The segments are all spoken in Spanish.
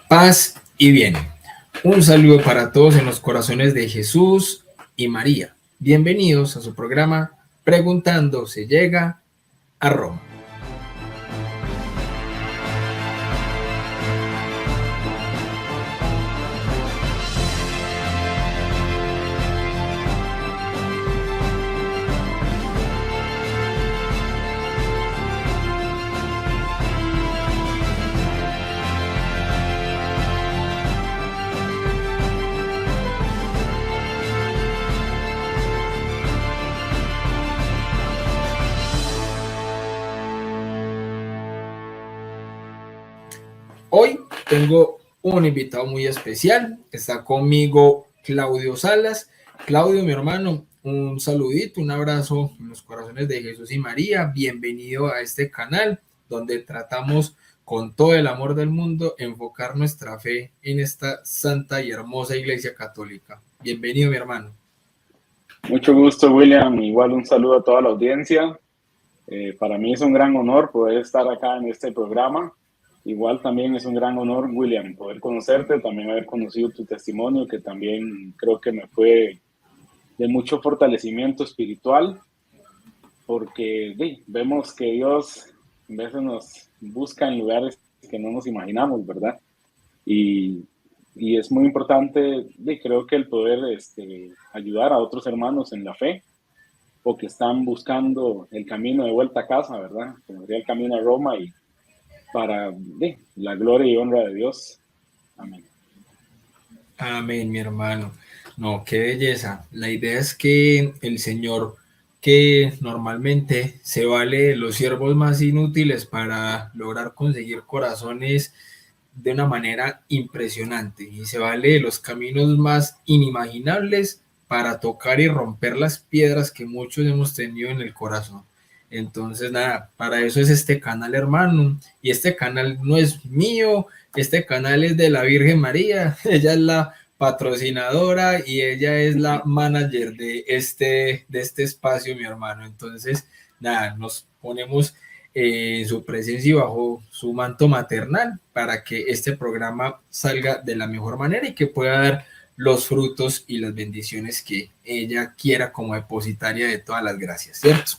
Paz y bien. Un saludo para todos en los corazones de Jesús y María. Bienvenidos a su programa Preguntando se llega a Roma. Hoy tengo un invitado muy especial. Está conmigo Claudio Salas. Claudio, mi hermano, un saludito, un abrazo en los corazones de Jesús y María. Bienvenido a este canal donde tratamos con todo el amor del mundo enfocar nuestra fe en esta santa y hermosa Iglesia Católica. Bienvenido, mi hermano. Mucho gusto, William. Igual un saludo a toda la audiencia. Para mí es un gran honor poder estar acá en este programa. Igual también es un gran honor, William, poder conocerte, también haber conocido tu testimonio, que también creo que me fue de mucho fortalecimiento espiritual, porque vemos que Dios a veces nos busca en lugares que no nos imaginamos, ¿verdad? Y es muy importante, creo que el poder ayudar a otros hermanos en la fe, o que están buscando el camino de vuelta a casa, ¿verdad? Como sería el camino a Roma, y para la gloria y honra de Dios. Amén. Amén, mi hermano. No, qué belleza. La idea es que el Señor, que normalmente se vale de los siervos más inútiles para lograr conseguir corazones de una manera impresionante, y se vale de los caminos más inimaginables para tocar y romper las piedras que muchos hemos tenido en el corazón. Entonces, nada, para eso es este canal, hermano. Y este canal no es mío, este canal es de la Virgen María. Ella es la patrocinadora y ella es la manager de este espacio, mi hermano. Entonces, nada, nos ponemos en su presencia y bajo su manto maternal para que este programa salga de la mejor manera y que pueda dar los frutos y las bendiciones que ella quiera como depositaria de todas las gracias, ¿cierto?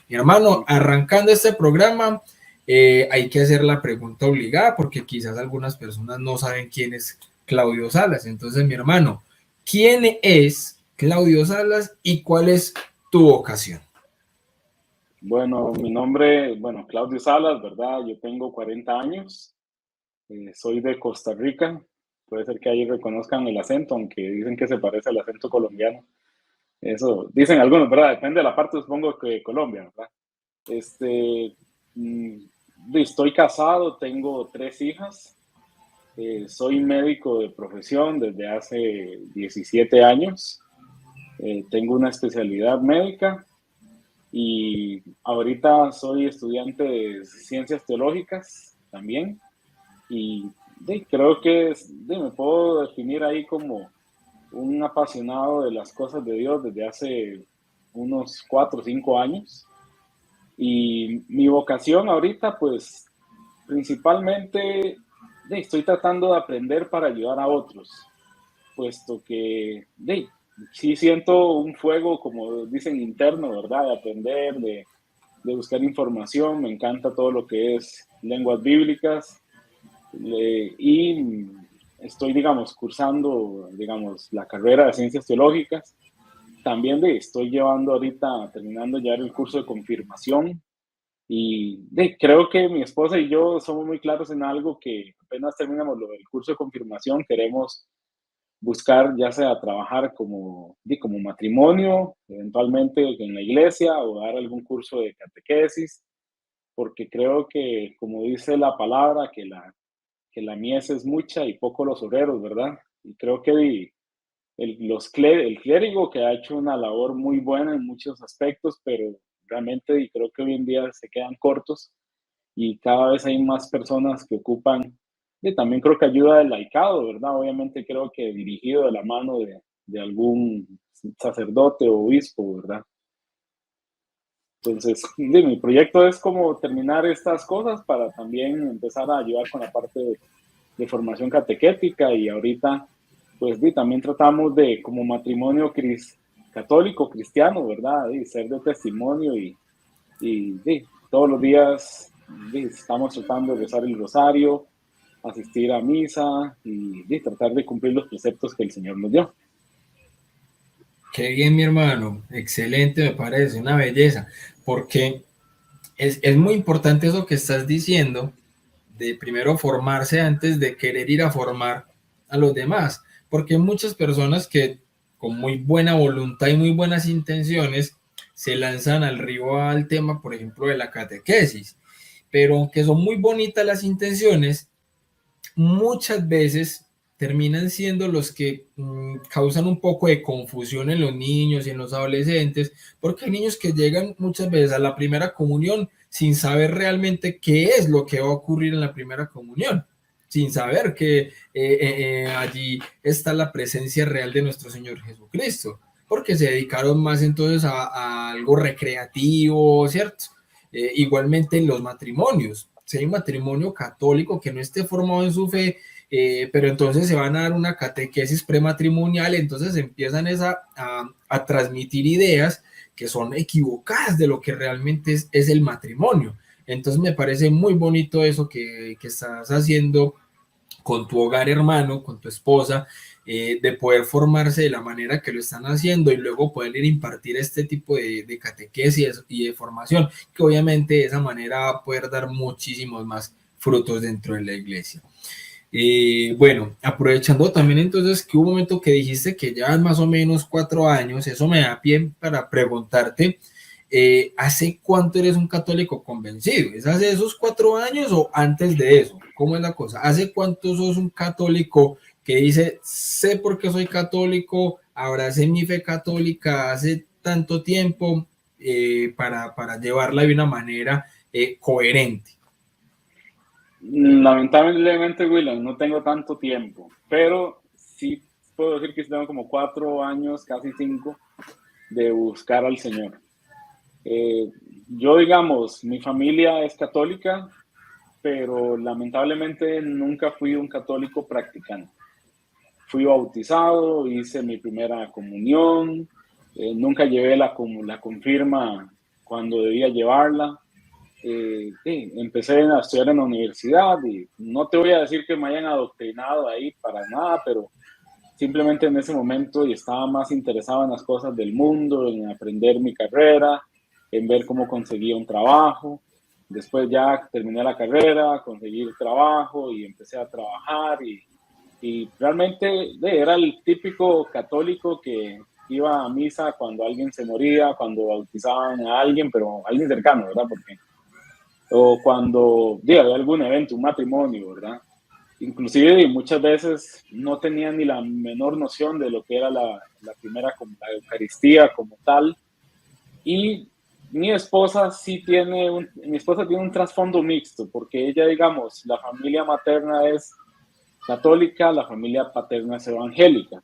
Mi hermano, arrancando este programa, hay que hacer la pregunta obligada porque quizás algunas personas no saben quién es Claudio Salas. Entonces, mi hermano, ¿quién es Claudio Salas y cuál es tu vocación? Bueno, mi nombre, Claudio Salas, ¿verdad? Yo tengo 40 años, soy de Costa Rica. Puede ser que ahí reconozcan el acento, aunque dicen que se parece al acento colombiano. Eso dicen algunos, ¿verdad? Depende de la parte, supongo que de Colombia, ¿verdad? Estoy casado, tengo 3 hijas. Soy médico de profesión desde hace 17 años. Tengo una especialidad médica y ahorita soy estudiante de ciencias teológicas también. Y creo que me puedo definir ahí como un apasionado de las cosas de Dios desde hace unos 4 o 5 años. Y mi vocación ahorita, pues, principalmente estoy tratando de aprender para ayudar a otros, puesto que sí siento un fuego, como dicen, interno, ¿verdad? De aprender, de buscar información. Me encanta todo lo que es lenguas bíblicas, y estoy, cursando, la carrera de ciencias teológicas. También estoy llevando ahorita, terminando ya el curso de confirmación. Y creo que mi esposa y yo somos muy claros en algo, que apenas terminamos el curso de confirmación, queremos buscar ya sea trabajar como matrimonio, eventualmente en la iglesia, o dar algún curso de catequesis, porque creo que, como dice la palabra, que la mies es mucha y poco los obreros, ¿verdad? Y creo que el clérigo, que ha hecho una labor muy buena en muchos aspectos, pero realmente, y creo que hoy en día se quedan cortos, y cada vez hay más personas que ocupan, y también creo que ayuda del laicado, ¿verdad? Obviamente creo que dirigido de la mano de algún sacerdote o obispo, ¿verdad? Entonces, mi proyecto es como terminar estas cosas para también empezar a ayudar con la parte de formación catequética y ahorita pues también tratamos de como matrimonio católico cristiano, ¿verdad? Y ser de testimonio y todos los días estamos tratando de rezar el rosario, asistir a misa y tratar de cumplir los preceptos que el Señor nos dio. Qué bien, mi hermano. Excelente, me parece, una belleza, porque es muy importante eso que estás diciendo, de primero formarse antes de querer ir a formar a los demás, porque hay muchas personas que con muy buena voluntad y muy buenas intenciones se lanzan al río al tema, por ejemplo, de la catequesis, pero aunque son muy bonitas las intenciones, muchas veces terminan siendo los que causan un poco de confusión en los niños y en los adolescentes, porque hay niños que llegan muchas veces a la primera comunión sin saber realmente qué es lo que va a ocurrir en la primera comunión, sin saber que allí está la presencia real de nuestro Señor Jesucristo, porque se dedicaron más entonces a algo recreativo, ¿cierto? Igualmente en los matrimonios, si hay un matrimonio católico que no esté formado en su fe, pero entonces se van a dar una catequesis prematrimonial, entonces empiezan a transmitir ideas que son equivocadas de lo que realmente es el matrimonio. Entonces me parece muy bonito eso que estás haciendo con tu hogar, hermano, con tu esposa, de poder formarse de la manera que lo están haciendo y luego poder ir a impartir este tipo de catequesis y de formación, que obviamente de esa manera va a poder dar muchísimos más frutos dentro de la iglesia. Bueno, aprovechando también entonces que hubo un momento que dijiste que llevas más o menos 4 años, eso me da pie para preguntarte, ¿hace cuánto eres un católico convencido? ¿Es hace esos 4 años o antes de eso? ¿Cómo es la cosa? ¿Hace cuánto sos un católico que dice, sé por qué soy católico, abracé mi fe católica hace tanto tiempo para llevarla de una manera coherente? Lamentablemente, William, no tengo tanto tiempo, pero sí puedo decir que tengo como 4 años, casi 5, de buscar al Señor. Yo, digamos, mi familia es católica, pero lamentablemente nunca fui un católico practicante. Fui bautizado, hice mi primera comunión, nunca llevé la confirma cuando debía llevarla. Empecé a estudiar en la universidad y no te voy a decir que me hayan adoctrinado ahí para nada, pero simplemente en ese momento y estaba más interesado en las cosas del mundo, en aprender mi carrera, en ver cómo conseguía un trabajo. Después ya terminé la carrera, conseguí el trabajo y empecé a trabajar y realmente era el típico católico que iba a misa cuando alguien se moría, cuando bautizaban a alguien, pero alguien cercano, ¿verdad? Porque, o cuando había algún evento, un matrimonio, ¿verdad? Inclusive muchas veces no tenía ni la menor noción de lo que era la primera, la Eucaristía como tal. Y mi esposa mi esposa tiene un trasfondo mixto, porque ella, digamos, la familia materna es católica, la familia paterna es evangélica.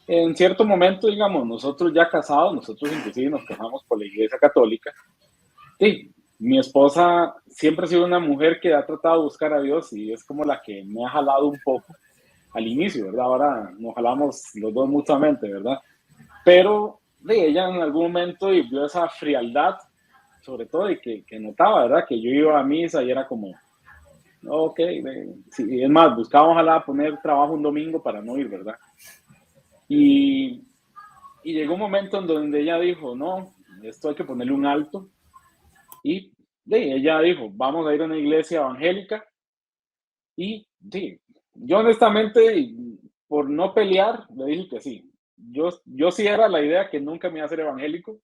En cierto momento, digamos, nosotros ya casados, nosotros inclusive nos casamos por la Iglesia Católica. Sí, mi esposa siempre ha sido una mujer que ha tratado de buscar a Dios y es como la que me ha jalado un poco al inicio, ¿verdad? Ahora nos jalamos los dos mutuamente, ¿verdad? Pero ella en algún momento vio esa frialdad, sobre todo, y que notaba, ¿verdad? Que yo iba a misa y era como, ok, sí, es más, buscaba ojalá poner trabajo un domingo para no ir, ¿verdad? Y llegó un momento en donde ella dijo, no, esto hay que ponerle un alto. Y ella dijo, vamos a ir a una iglesia evangélica. Y sí, yo honestamente, por no pelear, le dije que sí. Yo sí era la idea que nunca me iba a ser evangélico,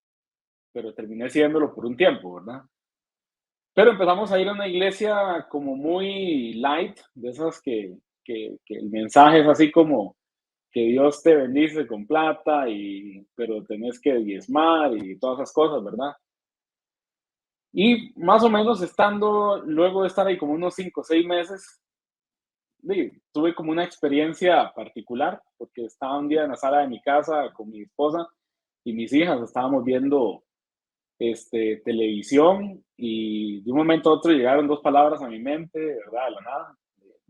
pero terminé siéndolo por un tiempo, ¿verdad? Pero empezamos a ir a una iglesia como muy light, de esas que el mensaje es así como que Dios te bendice con plata, pero tenés que diezmar y todas esas cosas, ¿verdad? Y más o menos luego de estar ahí como unos 5 o 6 meses, tuve como una experiencia particular, porque estaba un día en la sala de mi casa con mi esposa y mis hijas, estábamos viendo televisión y de un momento a otro llegaron dos palabras a mi mente, ¿verdad? De la nada.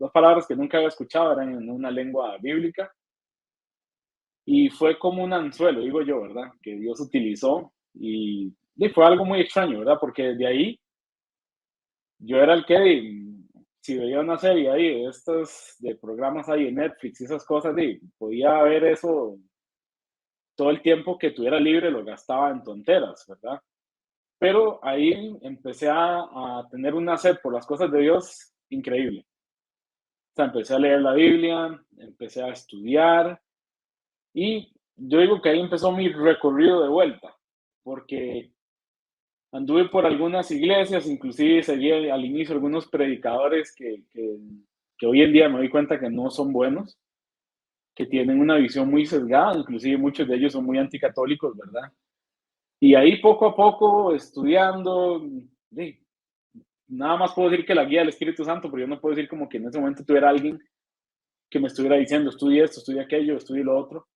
dos palabras que nunca había escuchado, eran en una lengua bíblica. Y fue como un anzuelo, digo yo, ¿verdad? Que Dios utilizó y fue algo muy extraño, ¿verdad? Porque de ahí yo era el que, si veía una serie ahí, de estos, de programas ahí en Netflix y esas cosas, podía ver eso todo el tiempo que tuviera libre, lo gastaba en tonteras, ¿verdad? Pero ahí empecé a tener una sed por las cosas de Dios increíble. O sea, empecé a leer la Biblia, empecé a estudiar y yo digo que ahí empezó mi recorrido de vuelta, porque anduve por algunas iglesias, inclusive seguí al inicio algunos predicadores que hoy en día me doy cuenta que no son buenos, que tienen una visión muy sesgada, inclusive muchos de ellos son muy anticatólicos, ¿verdad? Y ahí poco a poco estudiando, sí, nada más puedo decir que la guía del Espíritu Santo, pero yo no puedo decir como que en ese momento tuviera alguien que me estuviera diciendo, estudie esto, estudie aquello, estudie lo otro.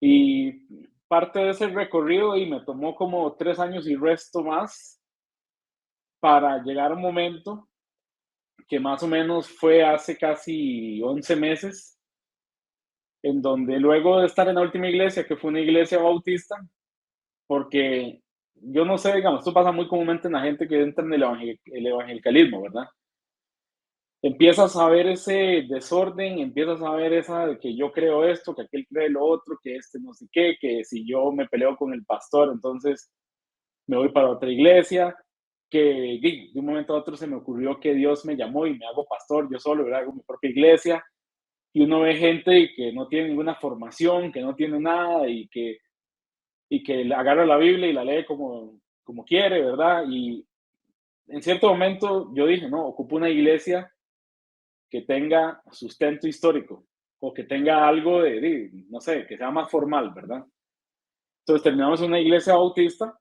Y parte de ese recorrido y me tomó como 3 años y resto más para llegar a un momento que más o menos fue hace casi 11 meses, en donde luego de estar en la última iglesia, que fue una iglesia bautista, porque yo no sé, digamos, esto pasa muy comúnmente en la gente que entra en el evangelicalismo, ¿verdad? Empiezas a ver ese desorden, empiezas a ver esa de que yo creo esto, que aquel cree lo otro, que este no sé qué, que si yo me peleo con el pastor, entonces me voy para otra iglesia, que de un momento a otro se me ocurrió que Dios me llamó y me hago pastor yo solo, ¿verdad? Hago mi propia iglesia, y uno ve gente que no tiene ninguna formación, que no tiene nada y que agarra la Biblia y la lee como quiere, ¿verdad? Y en cierto momento yo dije, no, ocupo una iglesia que tenga sustento histórico o que tenga algo no sé, que sea más formal, ¿verdad? Entonces terminamos en una iglesia bautista,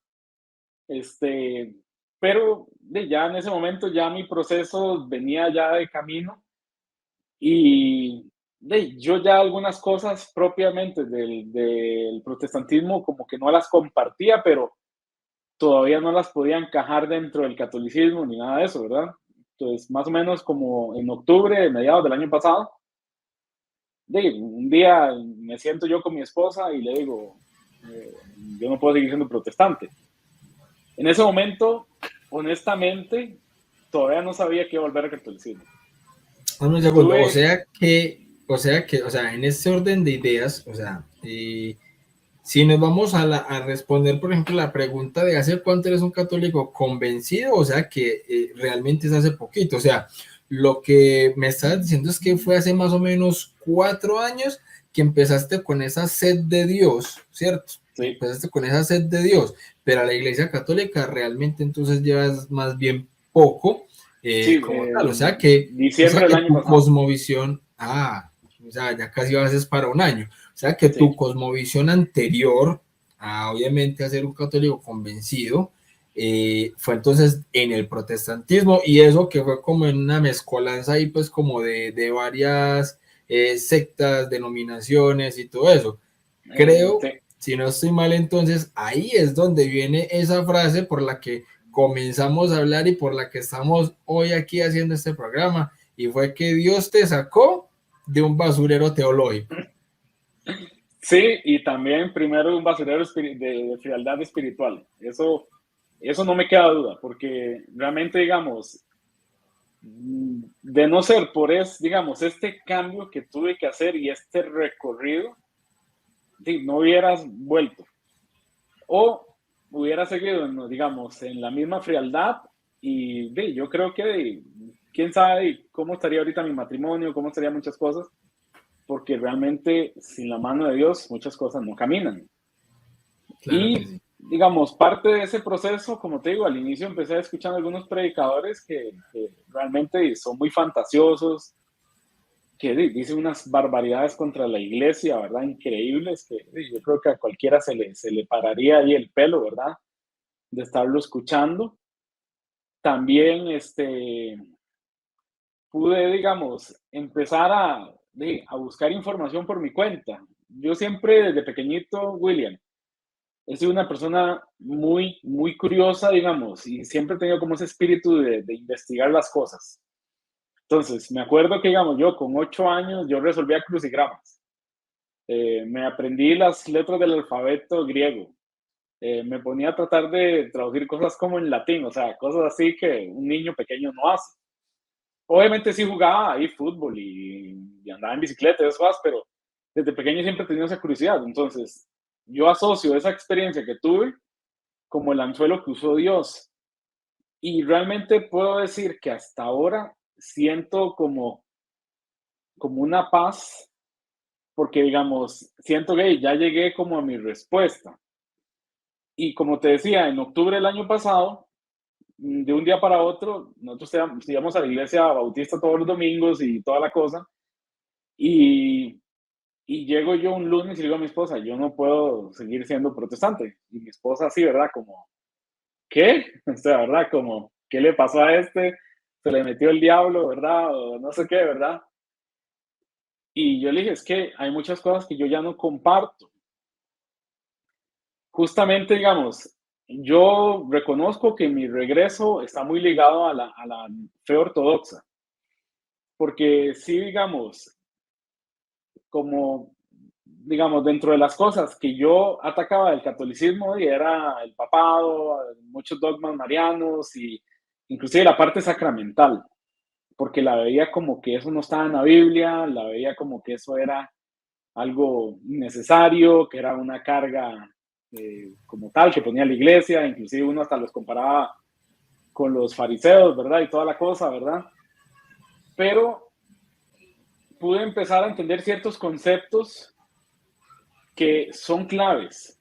pero ya en ese momento ya mi proceso venía ya de camino y yo ya algunas cosas propiamente del protestantismo como que no las compartía, pero todavía no las podía encajar dentro del catolicismo ni nada de eso, ¿verdad? Entonces, más o menos como en octubre, mediados del año pasado, un día me siento yo con mi esposa y le digo, eh, yo no puedo seguir siendo protestante. En ese momento, honestamente, todavía no sabía que iba a volver al catolicismo. Un segundo, o sea, en este orden de ideas, o sea, si nos vamos a responder, por ejemplo, la pregunta de hace cuánto eres un católico convencido, o sea, que realmente es hace poquito, o sea, lo que me estabas diciendo es que fue hace más o menos 4 años que empezaste con esa sed de Dios, ¿cierto? Sí. Empezaste con esa sed de Dios, pero a la Iglesia Católica realmente entonces llevas más bien poco Sí, como tal, o sea diciembre del que año tu pasado. cosmovisión, o sea, ya casi vas a ser para un año. O sea que tu Sí. cosmovisión anterior obviamente a ser un católico convencido fue entonces en el protestantismo y eso que fue como en una mezcolanza ahí pues como de varias sectas, denominaciones y todo eso. Creo, Sí. si no estoy mal, entonces ahí es donde viene esa frase por la que comenzamos a hablar y por la que estamos hoy aquí haciendo este programa y fue que Dios te sacó de un basurero teológico. Sí, y también primero un basurero de frialdad espiritual. Eso no me queda duda, porque realmente, digamos, de no ser por digamos, este cambio que tuve que hacer y este recorrido, no hubieras vuelto. O hubiera seguido, digamos, en la misma frialdad y yo creo que quién sabe cómo estaría ahorita mi matrimonio, cómo estarían muchas cosas, porque realmente sin la mano de Dios muchas cosas no caminan. Claro que Y, sí. digamos, parte de ese proceso, como te digo, al inicio empecé escuchando algunos predicadores que realmente son muy fantasiosos, que dicen unas barbaridades contra la iglesia, ¿verdad? Increíbles, que yo creo que a cualquiera se le pararía ahí el pelo, ¿verdad? De estarlo escuchando. También, pude, digamos, empezar a buscar información por mi cuenta. Yo siempre, desde pequeñito, William, he sido una persona muy, muy curiosa, digamos, y siempre he tenido como ese espíritu de investigar las cosas. Entonces, me acuerdo que, digamos, yo con 8 años, yo resolvía crucigramas. Me aprendí las letras del alfabeto griego. Me ponía a tratar de traducir cosas como en latín, o sea, cosas así que un niño pequeño no hace. Obviamente sí jugaba ahí fútbol y andaba en bicicleta y esas cosas, pero desde pequeño siempre he tenido esa curiosidad. Entonces, yo asocio esa experiencia que tuve como el anzuelo que usó Dios. Y realmente puedo decir que hasta ahora siento como una paz, porque digamos, siento que ya llegué como a mi respuesta. Y como te decía, en octubre del año pasado, de un día para otro, nosotros íbamos a la iglesia bautista todos los domingos y toda la cosa, y, y llego yo un lunes y le digo a mi esposa, yo no puedo seguir siendo protestante. Y mi esposa así, ¿verdad? Como, ¿qué? O sea, ¿verdad? Como, ¿qué le pasó a este? Se le metió el diablo, ¿verdad? O no sé qué, ¿verdad? Y yo le dije, es que hay muchas cosas que yo ya no comparto. Justamente, digamos, yo reconozco que mi regreso está muy ligado a la fe ortodoxa, porque sí, digamos, como, digamos, dentro de las cosas que yo atacaba del catolicismo y era el papado, muchos dogmas marianos y inclusive la parte sacramental, porque la veía como que eso no estaba en la Biblia, la veía como que eso era algo innecesario, que era una carga como tal que ponía la iglesia, inclusive uno hasta los comparaba con los fariseos, ¿verdad? Y toda la cosa, ¿verdad? Pero pude empezar a entender ciertos conceptos que son claves.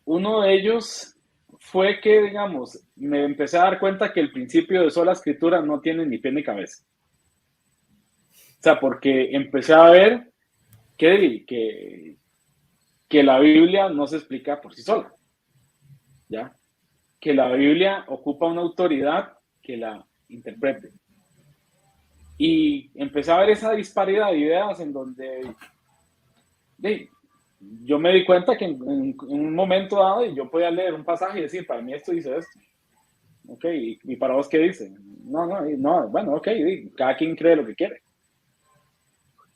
Uno de ellos fue que, digamos, me empecé a dar cuenta que el principio de sola escritura no tiene ni pie ni cabeza. O sea, porque empecé a ver que la Biblia no se explica por sí sola, ¿ya? Que la Biblia ocupa una autoridad que la interprete. Y empecé a ver esa disparidad de ideas en donde yo me di cuenta que en un momento dado yo podía leer un pasaje y decir, para mí esto dice esto. Ok, ¿y para vos qué dice? No, bueno, ok, cada quien cree lo que quiere.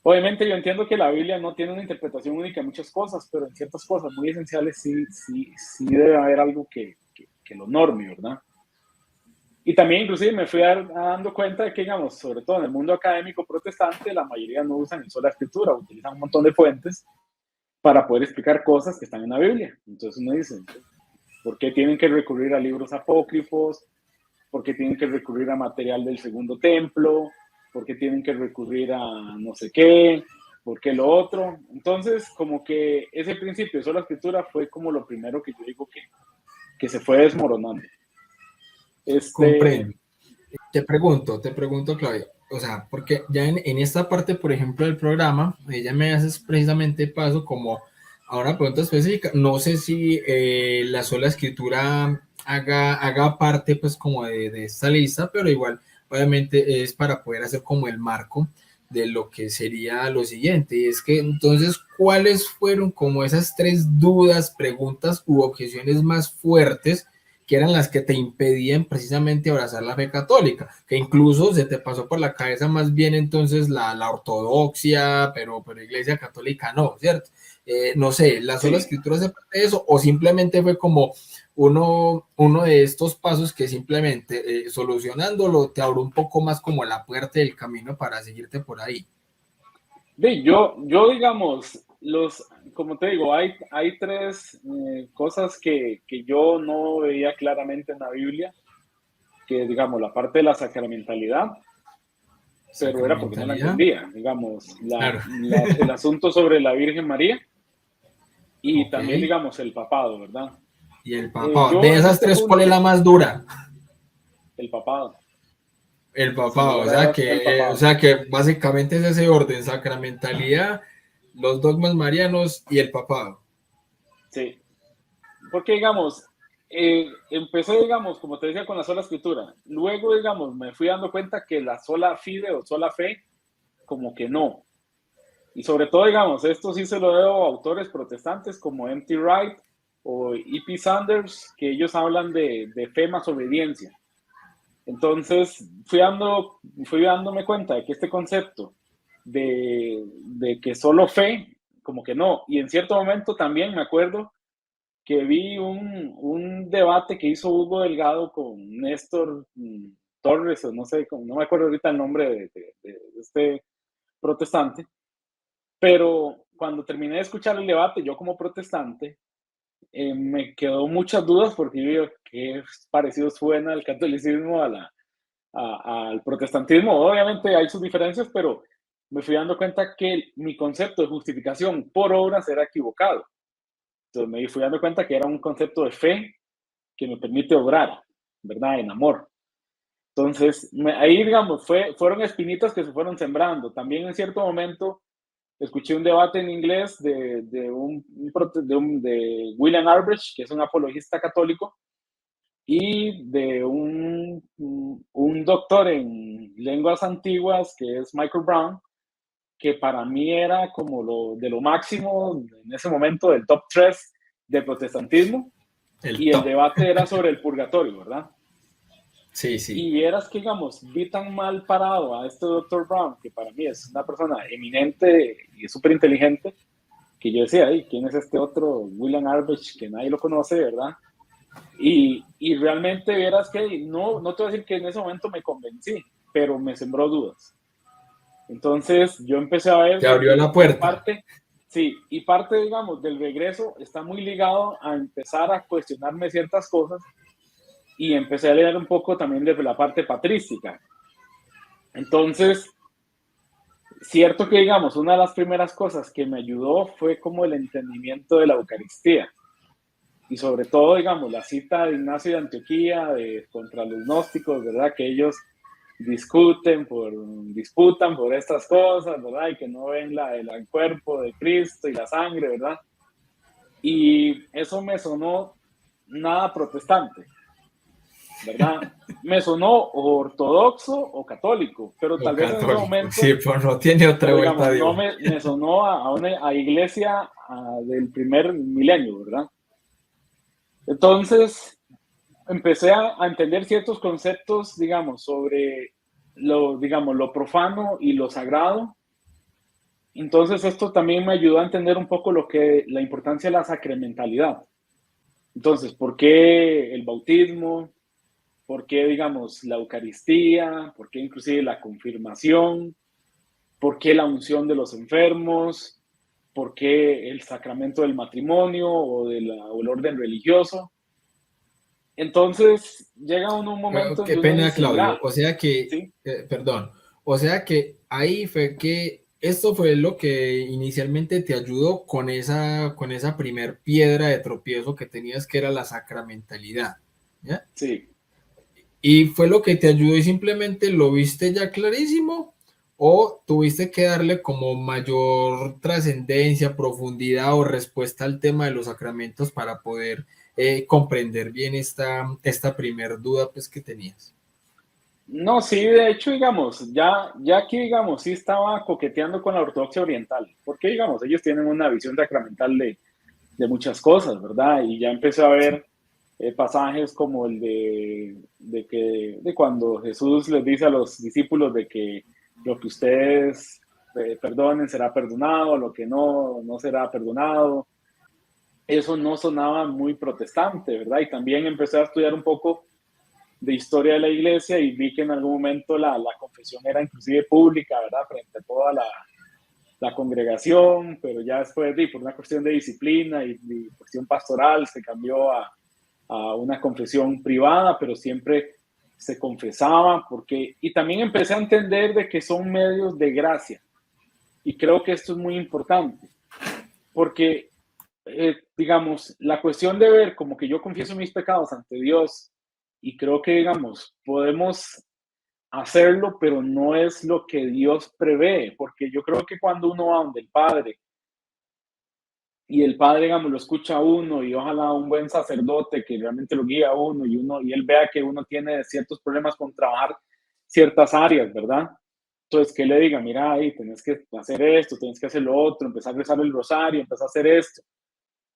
Obviamente yo entiendo que la Biblia no tiene una interpretación única en muchas cosas, pero en ciertas cosas muy esenciales sí debe haber algo que lo norme, ¿verdad? Y también inclusive me fui dando cuenta de que, digamos, sobre todo en el mundo académico protestante, la mayoría no usan ni sola escritura, utilizan un montón de fuentes para poder explicar cosas que están en la Biblia. Entonces uno dice, ¿por qué tienen que recurrir a libros apócrifos? ¿Por qué tienen que recurrir a material del Segundo Templo? ¿Por qué tienen que recurrir a no sé qué? ¿Por qué lo otro? Entonces, como que ese principio de sola escritura fue como lo primero que yo digo que se fue desmoronando. Comprendo. Te pregunto, Claudio, o sea, porque ya en esta parte, por ejemplo, del programa, ella me hace precisamente paso como a una pregunta específica. No sé si la sola escritura haga parte, pues, como de esta lista, pero igual, obviamente, es para poder hacer como el marco de lo que sería lo siguiente. Y es que, entonces, ¿cuáles fueron como esas tres dudas, preguntas u objeciones más fuertes que eran las que te impedían precisamente abrazar la fe católica, que incluso se te pasó por la cabeza más bien entonces la ortodoxia, pero iglesia católica no, ¿cierto? No sé, ¿la sola Sí. escritura se parte de eso o simplemente fue como uno de estos pasos que simplemente solucionándolo te abrió un poco más como la puerta del camino para seguirte por ahí? Yo digamos, como te digo, hay tres cosas que yo no veía claramente en la Biblia, que digamos, la parte de la sacramentalidad, pero era porque no la Sacramentalidad, entendía, digamos, claro. el asunto sobre la Virgen María y Ok. también, digamos, el papado, ¿verdad? Y el papá, de Yo en esas este tres, ¿cuál es punto, la más dura? el papado, El sin papado, lugar a dudas, el o papado. sea que básicamente es ese orden, sacramentalidad, los dogmas marianos y el papado. Sí, porque digamos, empecé, digamos, como te decía, con la sola escritura. Luego, digamos, me fui dando cuenta que la sola fide o sola fe, como que no. Y sobre todo, digamos, esto sí se lo debo a autores protestantes como M.T. Wright o E.P. Sanders, que ellos hablan de fe más obediencia. Entonces fui dándome cuenta de que este concepto de que solo fe, como que no. Y en cierto momento también me acuerdo que vi un debate que hizo Hugo Delgado con Néstor Torres, o no sé, no me acuerdo ahorita el nombre de este protestante, pero cuando terminé de escuchar el debate, yo como protestante, me quedó muchas dudas porque yo digo, qué parecido suena el catolicismo al protestantismo. Obviamente hay sus diferencias, pero me fui dando cuenta que mi concepto de justificación por obras era equivocado. Entonces me fui dando cuenta que era un concepto de fe que me permite obrar, ¿verdad? En amor. Entonces, ahí, digamos, fueron espinitas que se fueron sembrando. También en cierto momento escuché un debate en inglés de William Arbridge, que es un apologista católico, y de un doctor en lenguas antiguas, que es Michael Brown, que para mí era como de lo máximo en ese momento, del top 3 del protestantismo, El y el top. debate era sobre el purgatorio, ¿verdad? Sí, sí. Y eras que, digamos, vi tan mal parado a este doctor Brown, que para mí es una persona eminente y súper inteligente, que yo decía, ¿quién es este otro William Arbridge que nadie lo conoce, verdad? Y realmente vieras que no te voy a decir que en ese momento me convencí, pero me sembró dudas. Entonces yo empecé a ver Te de abrió que la puerta. parte, sí, y parte, digamos, del regreso está muy ligado a empezar a cuestionarme ciertas cosas y empecé a leer un poco también de la parte patrística. Entonces, cierto que, digamos, una de las primeras cosas que me ayudó fue como el entendimiento de la Eucaristía. Y sobre todo, digamos, la cita de Ignacio de Antioquía contra los gnósticos, ¿verdad? Que ellos disputan por estas cosas, ¿verdad? Y que no ven el cuerpo de Cristo y la sangre, ¿verdad? Y eso me sonó nada protestante, ¿verdad? Me sonó ortodoxo o católico, pero O tal vez en ese católico, momento, sí, pues no tiene otra pero vuelta digamos, de no hoja. me sonó a iglesia del primer milenio, ¿verdad? Entonces, empecé a entender ciertos conceptos, digamos, sobre lo profano y lo sagrado. Entonces, esto también me ayudó a entender un poco la importancia de la sacramentalidad. Entonces, ¿por qué el bautismo? ¿Por qué, digamos, la Eucaristía? ¿Por qué inclusive la confirmación? ¿Por qué la unción de los enfermos? ¿Por qué el sacramento del matrimonio o el orden religioso? Entonces, llega un momento Qué donde uno pena, dice, Claudio. mira, O sea que, ¿sí? perdón, o sea que ahí fue que esto fue lo que inicialmente te ayudó con esa primer piedra de tropiezo que tenías, que era la sacramentalidad, ¿ya? Sí. Y fue lo que te ayudó y simplemente lo viste ya clarísimo o tuviste que darle como mayor trascendencia, profundidad o respuesta al tema de los sacramentos para poder comprender bien esta primer duda pues que tenías. No, sí, de hecho, digamos, ya aquí, digamos, sí estaba coqueteando con la ortodoxia oriental, porque, digamos, ellos tienen una visión sacramental de muchas cosas, ¿verdad? Y ya empecé a ver pasajes como el de cuando Jesús les dice a los discípulos de que lo que ustedes perdonen será perdonado, lo que no será perdonado. Eso no sonaba muy protestante, ¿verdad? Y también empecé a estudiar un poco de historia de la iglesia y vi que en algún momento la confesión era inclusive pública, ¿verdad? Frente a toda la congregación, pero ya después, por una cuestión de disciplina y cuestión pastoral, se cambió a una confesión privada, pero siempre se confesaba, y también empecé a entender de que son medios de gracia. Y creo que esto es muy importante, porque, digamos, la cuestión de ver como que yo confieso mis pecados ante Dios y creo que, digamos, podemos hacerlo, pero no es lo que Dios prevé, porque yo creo que cuando uno va donde el Padre y el Padre, digamos, lo escucha a uno y ojalá un buen sacerdote que realmente lo guía a uno y él vea que uno tiene ciertos problemas con trabajar ciertas áreas, ¿verdad? Entonces, que le diga, mira, ahí tenés que hacer esto, tenés que hacer lo otro, empezar a rezar el rosario, empezar a hacer esto.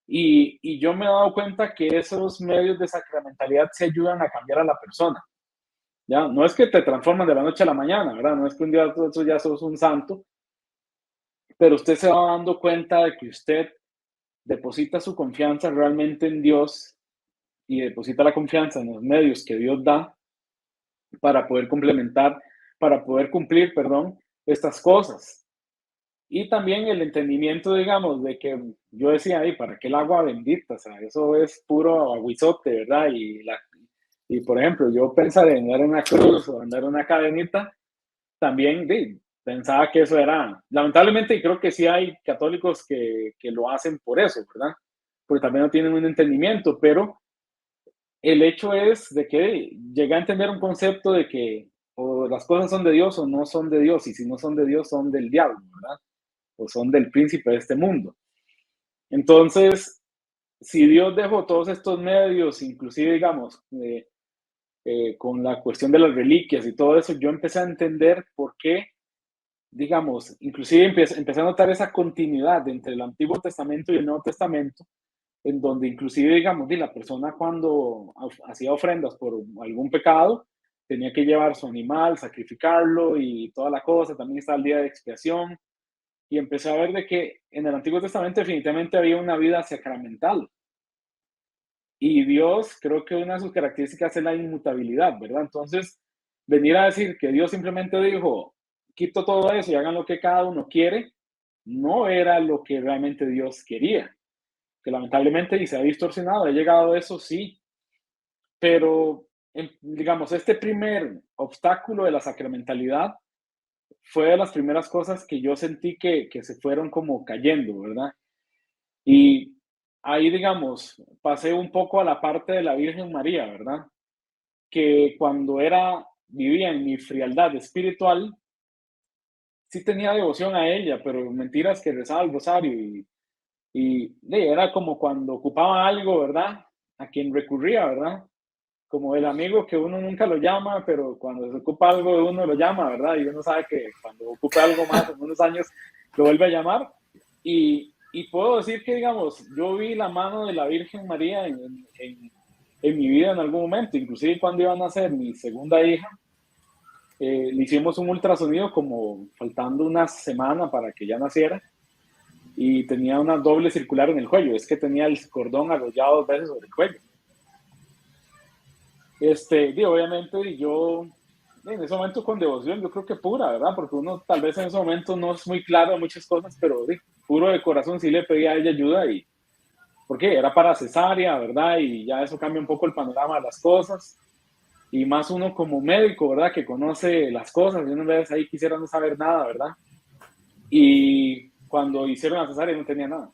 Y yo me he dado cuenta que esos medios de sacramentalidad se ayudan a cambiar a la persona. ¿ya? No es que te transforman de la noche a la mañana, ¿verdad? No es que un día tú ya sos un santo, pero usted se va dando cuenta de que usted deposita su confianza realmente en Dios y deposita la confianza en los medios que Dios da para poder complementar, para poder cumplir, perdón, estas cosas. Y también el entendimiento, digamos, de que yo decía, ahí, ¿para qué el agua bendita? O sea, eso es puro aguizote, ¿verdad? Y por ejemplo, yo pensar en andar en una cruz o andar en una cadenita, también pensaba que eso era, lamentablemente creo que sí hay católicos que lo hacen por eso, ¿verdad? Porque también no tienen un entendimiento, pero el hecho es de que llegué a entender un concepto de que o las cosas son de Dios o no son de Dios, y si no son de Dios son del diablo, ¿verdad? O son del príncipe de este mundo. Entonces, si Dios dejó todos estos medios, inclusive, digamos, con la cuestión de las reliquias y todo eso, yo empecé a entender por qué, digamos, inclusive empecé a notar esa continuidad entre el Antiguo Testamento y el Nuevo Testamento, en donde inclusive, digamos, la persona cuando hacía ofrendas por algún pecado, tenía que llevar su animal, sacrificarlo y toda la cosa, también está el día de expiación, y empecé a ver de que en el Antiguo Testamento definitivamente había una vida sacramental. Y Dios, creo que una de sus características es la inmutabilidad, ¿verdad? Entonces, venir a decir que Dios simplemente dijo, quito todo eso y hagan lo que cada uno quiere, no era lo que realmente Dios quería. Que lamentablemente, y se ha distorsionado, ha llegado a eso, sí, pero digamos, este primer obstáculo de la sacramentalidad fue de las primeras cosas que yo sentí que se fueron como cayendo, ¿verdad? Y ahí, digamos, pasé un poco a la parte de la Virgen María, ¿verdad? Que cuando vivía en mi frialdad espiritual, sí tenía devoción a ella, pero mentiras que rezaba el rosario era como cuando ocupaba algo, ¿verdad? A quien recurría, ¿verdad? Como el amigo que uno nunca lo llama, pero cuando se ocupa algo de uno lo llama, ¿verdad? Y uno sabe que cuando ocupe algo más en unos años lo vuelve a llamar. Y puedo decir que, digamos, yo vi la mano de la Virgen María en mi vida en algún momento, inclusive cuando iba a nacer mi segunda hija, le hicimos un ultrasonido como faltando una semana para que ya naciera y tenía una doble circular en el cuello, es que tenía el cordón arrollado 2 veces sobre el cuello. Obviamente yo en ese momento con devoción, yo creo que pura, ¿verdad? Porque uno tal vez en ese momento no es muy claro de muchas cosas, pero puro de corazón sí le pedía a ella ayuda porque era para cesárea, ¿verdad? Y ya eso cambia un poco el panorama de las cosas. Y más uno como médico, ¿verdad? Que conoce las cosas, y una vez ahí quisiera no saber nada, ¿verdad? Y cuando hicieron la cesárea no tenía nada.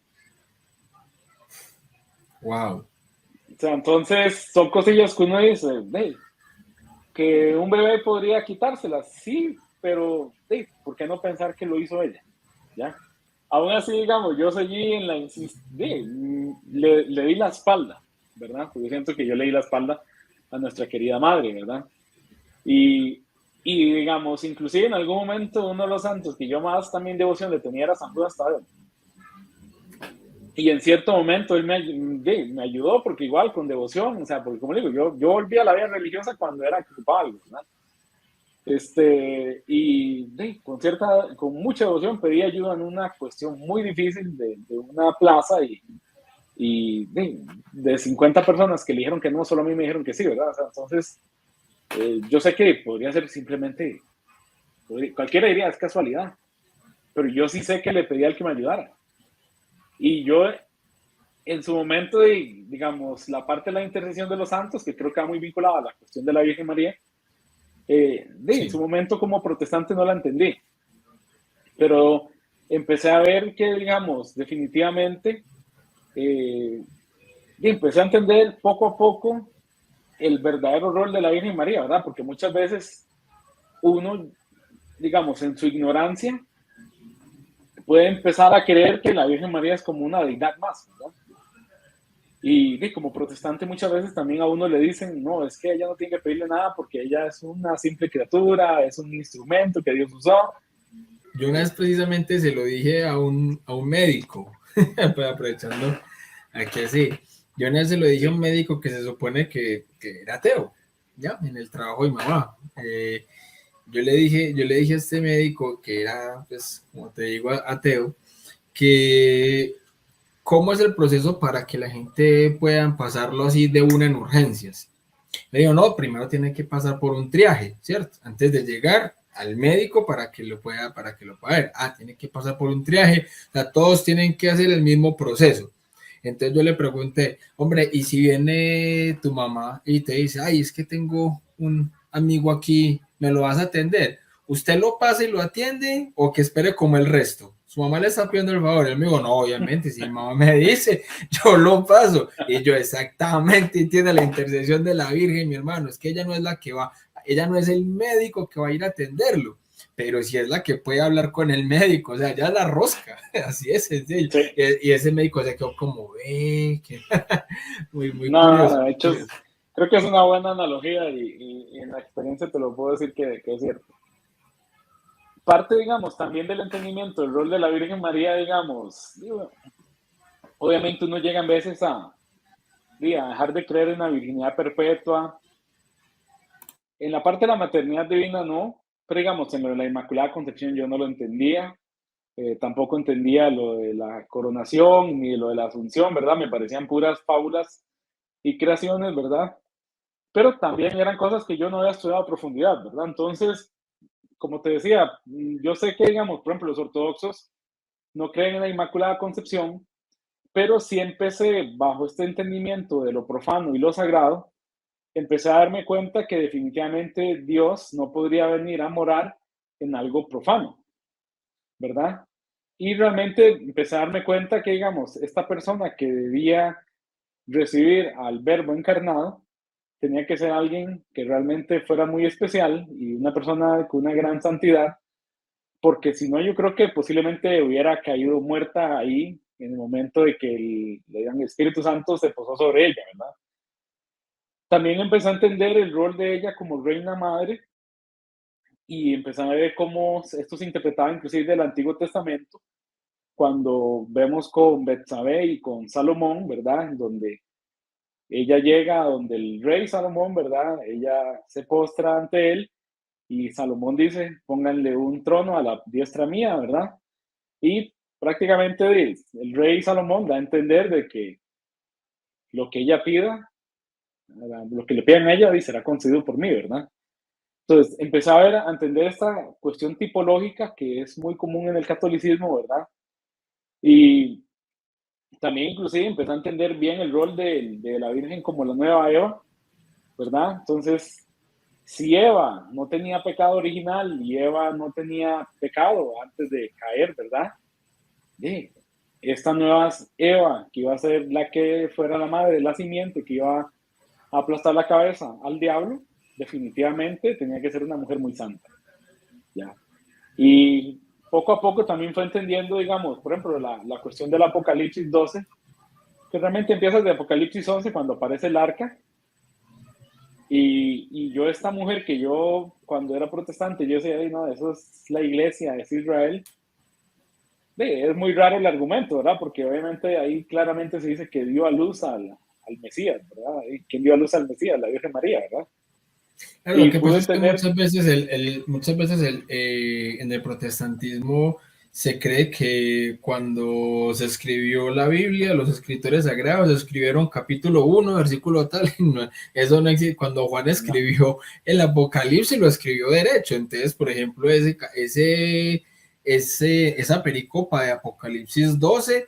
Wow. O sea, entonces son cosillas que uno dice, que un bebé podría quitárselas, sí, pero ¿por qué no pensar que lo hizo ella? ¿Ya? Aún así, digamos, yo seguí en le di la espalda, ¿verdad? Porque yo siento que yo le di la espalda a nuestra querida madre, ¿verdad? Y digamos, inclusive en algún momento uno de los santos que yo más también devoción le tenía era San Judas Tadeo. Y en cierto momento él me ayudó porque igual con devoción, o sea, porque como digo, yo volví a la vida religiosa cuando era culpable, ¿verdad? Con mucha devoción pedí ayuda en una cuestión muy difícil de una plaza de 50 personas que le dijeron que no, solo a mí me dijeron que sí, ¿verdad? O sea, entonces, yo sé que podría ser simplemente, cualquiera diría, es casualidad, pero yo sí sé que le pedí al que me ayudara. Y yo, en su momento, digamos, la parte de la intercesión de los santos, que creo que va muy vinculada a la cuestión de la Virgen María, en su Sí. momento como protestante no la entendí, pero empecé a ver que, digamos, definitivamente, empecé a entender poco a poco el verdadero rol de la Virgen María, ¿verdad? Porque muchas veces uno, digamos, en su ignorancia, puede empezar a creer que la Virgen María es como una deidad más, ¿verdad? Y como protestante muchas veces también a uno le dicen, no, es que ella no tiene que pedirle nada porque ella es una simple criatura, es un instrumento que Dios usó. Yo una vez precisamente se lo dije a un médico, pues aprovechando aquí así. Yo una vez se lo dije a un médico que se supone que era ateo. ya, en el trabajo de mi mamá. Yo le dije a este médico que era, pues, como te digo, ateo, que cómo es el proceso para que la gente pueda pasarlo así de una en urgencias. Le digo, no, primero tiene que pasar por un triaje, ¿cierto? Antes de llegar al médico para que lo pueda ver. Ah, tiene que pasar por un triaje, o sea, todos tienen que hacer el mismo proceso. Entonces yo le pregunté, hombre, ¿y si viene tu mamá y te dice, ay, es que tengo un amigo aquí, ¿me lo vas a atender? ¿Usted lo pasa y lo atiende o que espere como el resto? Su mamá le está pidiendo el favor. Él me dijo, no, obviamente, si mi mamá me dice, yo lo paso. Y yo exactamente entiendo la intercesión de la Virgen, mi hermano. Es que ella no es la que va, ella no es el médico que va a ir a atenderlo, pero sí es la que puede hablar con el médico. O sea, ya la rosca, así es sencillo. Sí. Y ese médico se quedó como, que muy curioso. No, de hecho, creo que es una buena analogía y en la experiencia te lo puedo decir que es cierto. Parte, digamos, también del entendimiento, el rol de la Virgen María, digamos, digo, obviamente uno llega en veces a dejar de creer en la virginidad perpetua. En la parte de la maternidad divina no, pero digamos, en lo de la Inmaculada Concepción yo no lo entendía. Tampoco entendía lo de la coronación ni lo de la asunción, ¿verdad? Me parecían puras fábulas y creaciones, ¿verdad? Pero también eran cosas que yo no había estudiado a profundidad, ¿verdad? Entonces, como te decía, yo sé que, digamos, por ejemplo, los ortodoxos no creen en la Inmaculada Concepción, pero sí empecé bajo este entendimiento de lo profano y lo sagrado, empecé a darme cuenta que definitivamente Dios no podría venir a morar en algo profano, ¿verdad? Y realmente empecé a darme cuenta que, digamos, esta persona que debía recibir al Verbo encarnado tenía que ser alguien que realmente fuera muy especial y una persona con una gran santidad, porque si no, yo creo que posiblemente hubiera caído muerta ahí en el momento de que el Espíritu Santo se posó sobre ella, ¿verdad? También empecé a entender el rol de ella como reina madre y empecé a ver cómo esto se interpretaba inclusive del Antiguo Testamento, cuando vemos con Betsabé y con Salomón, ¿verdad? En donde ella llega a donde el rey Salomón, ¿verdad? Ella se postra ante él y Salomón dice, pónganle un trono a la diestra mía, ¿verdad? Y prácticamente el rey Salomón da a entender de que lo que ella pida, lo que le pidan a ella, será concedido por mí, ¿verdad? Entonces, empecé a ver, a entender esta cuestión tipológica que es muy común en el catolicismo, ¿verdad? Y también inclusive empecé a entender bien el rol de la Virgen como la nueva Eva, ¿verdad? Entonces, si Eva no tenía pecado original y Eva no tenía pecado antes de caer, ¿verdad? Esta nueva Eva, que iba a ser la que fuera la madre, la simiente, que iba a aplastar la cabeza al diablo, definitivamente tenía que ser una mujer muy santa, ¿ya? Y poco a poco también fue entendiendo, digamos, por ejemplo, la cuestión del Apocalipsis 12, que realmente empieza de Apocalipsis 11 cuando aparece el arca. Y yo, esta mujer que yo, cuando era protestante, yo decía, no, eso es la iglesia, es Israel. Es muy raro el argumento, ¿verdad? Porque obviamente ahí claramente se dice que dio a luz al Mesías, ¿verdad? ¿Y quién dio a luz al Mesías? La Virgen María, ¿verdad? Claro, lo Y que pasa pude es que entender, muchas veces en el protestantismo se cree que cuando se escribió la Biblia, los escritores sagrados escribieron capítulo 1, versículo tal, y no, eso no existe. Cuando Juan no, escribió el Apocalipsis, lo escribió derecho. Entonces, por ejemplo, esa pericopa de Apocalipsis 12,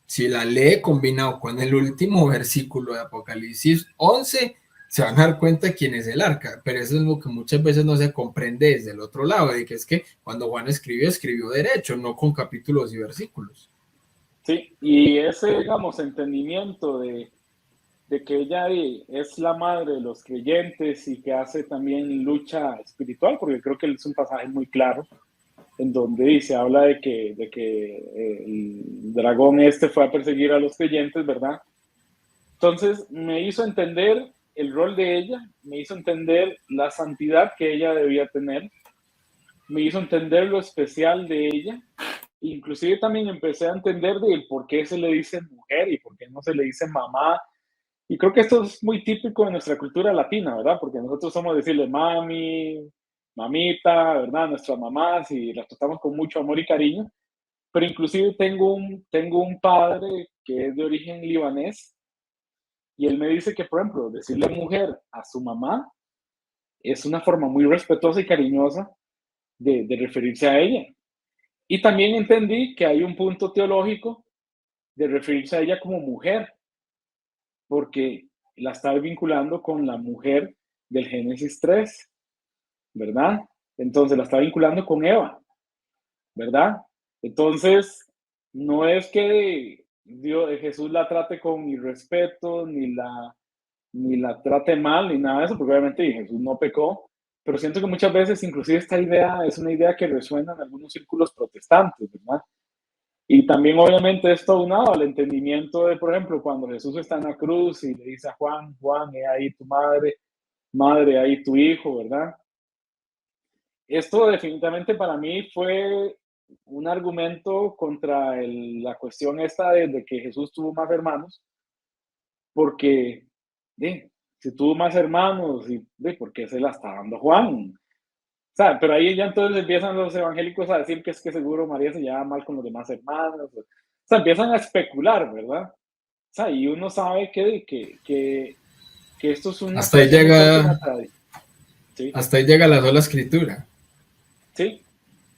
si la lee combinado con el último versículo de Apocalipsis 11, se van a dar cuenta quién es el arca, pero eso es lo que muchas veces no se comprende desde el otro lado, de que es que cuando Juan escribió, escribió derecho, no con capítulos y versículos. sí, y ese, digamos, entendimiento de que ella es la madre de los creyentes y que hace también lucha espiritual, porque creo que es un pasaje muy claro, en donde dice, habla de que el dragón este fue a perseguir a los creyentes, ¿verdad? Entonces me hizo entender el rol de ella, me hizo entender la santidad que ella debía tener, me hizo entender lo especial de ella, inclusive también empecé a entender de por qué se le dice mujer y por qué no se le dice mamá Y creo que esto es muy típico de nuestra cultura latina, ¿verdad? Porque nosotros somos decirle mami, mamita, ¿verdad? Nuestras mamás y las tratamos con mucho amor y cariño. Pero inclusive tengo un padre que es de origen libanés y él me dice que, por ejemplo, decirle mujer a su mamá es una forma muy respetuosa y cariñosa de referirse a ella. Y también entendí que hay un punto teológico de referirse a ella como mujer, porque la está vinculando con la mujer del Génesis 3, ¿verdad? Entonces la está vinculando con Eva, ¿verdad? Entonces, no es que Jesús la trate con irrespeto, ni la trate mal, ni nada de eso, porque obviamente Jesús no pecó, pero siento que muchas veces inclusive esta idea es una idea que resuena en algunos círculos protestantes, ¿verdad? Y también obviamente esto aunado al entendimiento de, por ejemplo, cuando Jesús está en la cruz y le dice a Juan, Juan, he ahí tu madre, madre, ahí tu hijo, ¿verdad? Esto definitivamente para mí fue un argumento contra la cuestión esta de que Jesús tuvo más hermanos, porque si tuvo más hermanos, ¿por qué se la está dando Juan? O sea, pero ahí ya entonces empiezan los evangélicos a decir que es que seguro María se lleva mal con los demás hermanos. O sea, empiezan a especular, ¿verdad? O sea, y uno sabe que esto es una Hasta ahí cuestión muy fuerte en la llega, tradición. Sí, hasta ahí llega la sola escritura. sí,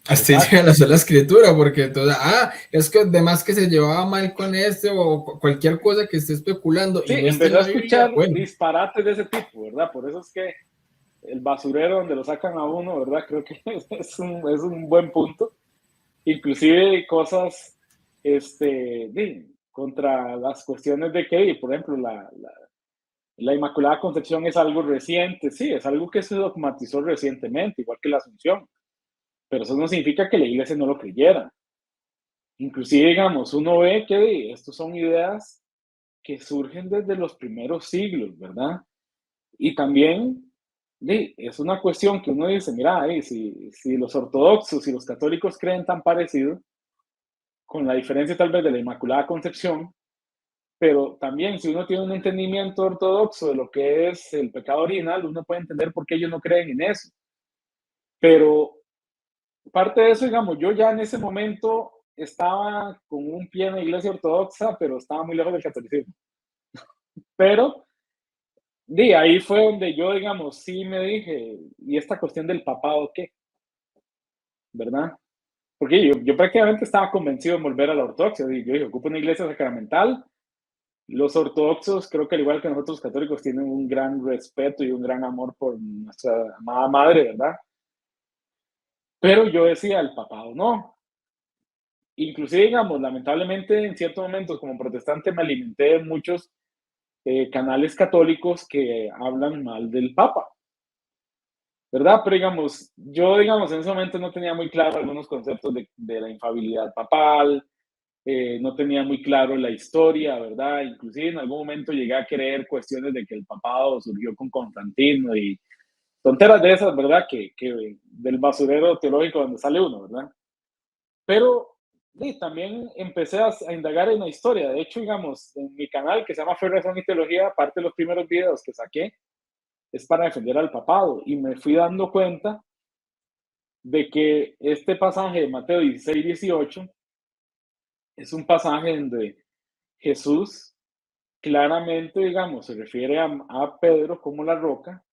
Hasta ahí llega exacto. la sola escritura, porque entonces, es que además que se llevaba mal con este o cualquier cosa que esté especulando Sí, y no está en empezó a la Biblia, escuchar bueno, disparates de ese tipo, ¿verdad? Por eso es que el basurero donde lo sacan a uno, ¿verdad? Creo que es un buen punto. Inclusive cosas contra las cuestiones de que, por ejemplo, la Inmaculada Concepción es algo reciente, sí, es algo que se dogmatizó recientemente, igual que la Asunción, pero eso no significa que la iglesia no lo creyera. Inclusive, digamos, uno ve que estos son ideas que surgen desde los primeros siglos, ¿verdad? Y también es una cuestión que uno dice, mira, si los ortodoxos y los católicos creen tan parecido, con la diferencia tal vez de la Inmaculada Concepción, pero también si uno tiene un entendimiento ortodoxo de lo que es el pecado original, uno puede entender por qué ellos no creen en eso. Pero parte de eso, digamos, yo ya en ese momento estaba con un pie en la iglesia ortodoxa, pero estaba muy lejos del catolicismo. Pero ahí fue donde yo, digamos, sí me dije, ¿y esta cuestión del papado qué? ¿Verdad? Porque yo prácticamente estaba convencido de volver a la ortodoxia. Yo dije, ocupo una iglesia sacramental. Los ortodoxos, creo que al igual que nosotros católicos, tienen un gran respeto y un gran amor por nuestra amada madre, ¿verdad? Pero yo decía, el papado no. Inclusive, digamos, lamentablemente en ciertos momentos como protestante me alimenté de muchos canales católicos que hablan mal del papa, ¿verdad? Pero digamos, yo, digamos, en ese momento no tenía muy claro algunos conceptos de la infabilidad papal, no tenía muy claro la historia, ¿verdad? Inclusive en algún momento llegué a creer cuestiones de que el papado surgió con Constantino y tonteras de esas, ¿verdad? Que del basurero teológico donde sale uno, ¿verdad? Pero también empecé a indagar en la historia. De hecho, digamos, en mi canal que se llama Fe, Razón y Teología, parte de los primeros videos que saqué es para defender al papado. Y me fui dando cuenta de que este pasaje de Mateo 16, 18 es un pasaje donde Jesús claramente, digamos, se refiere a Pedro como la roca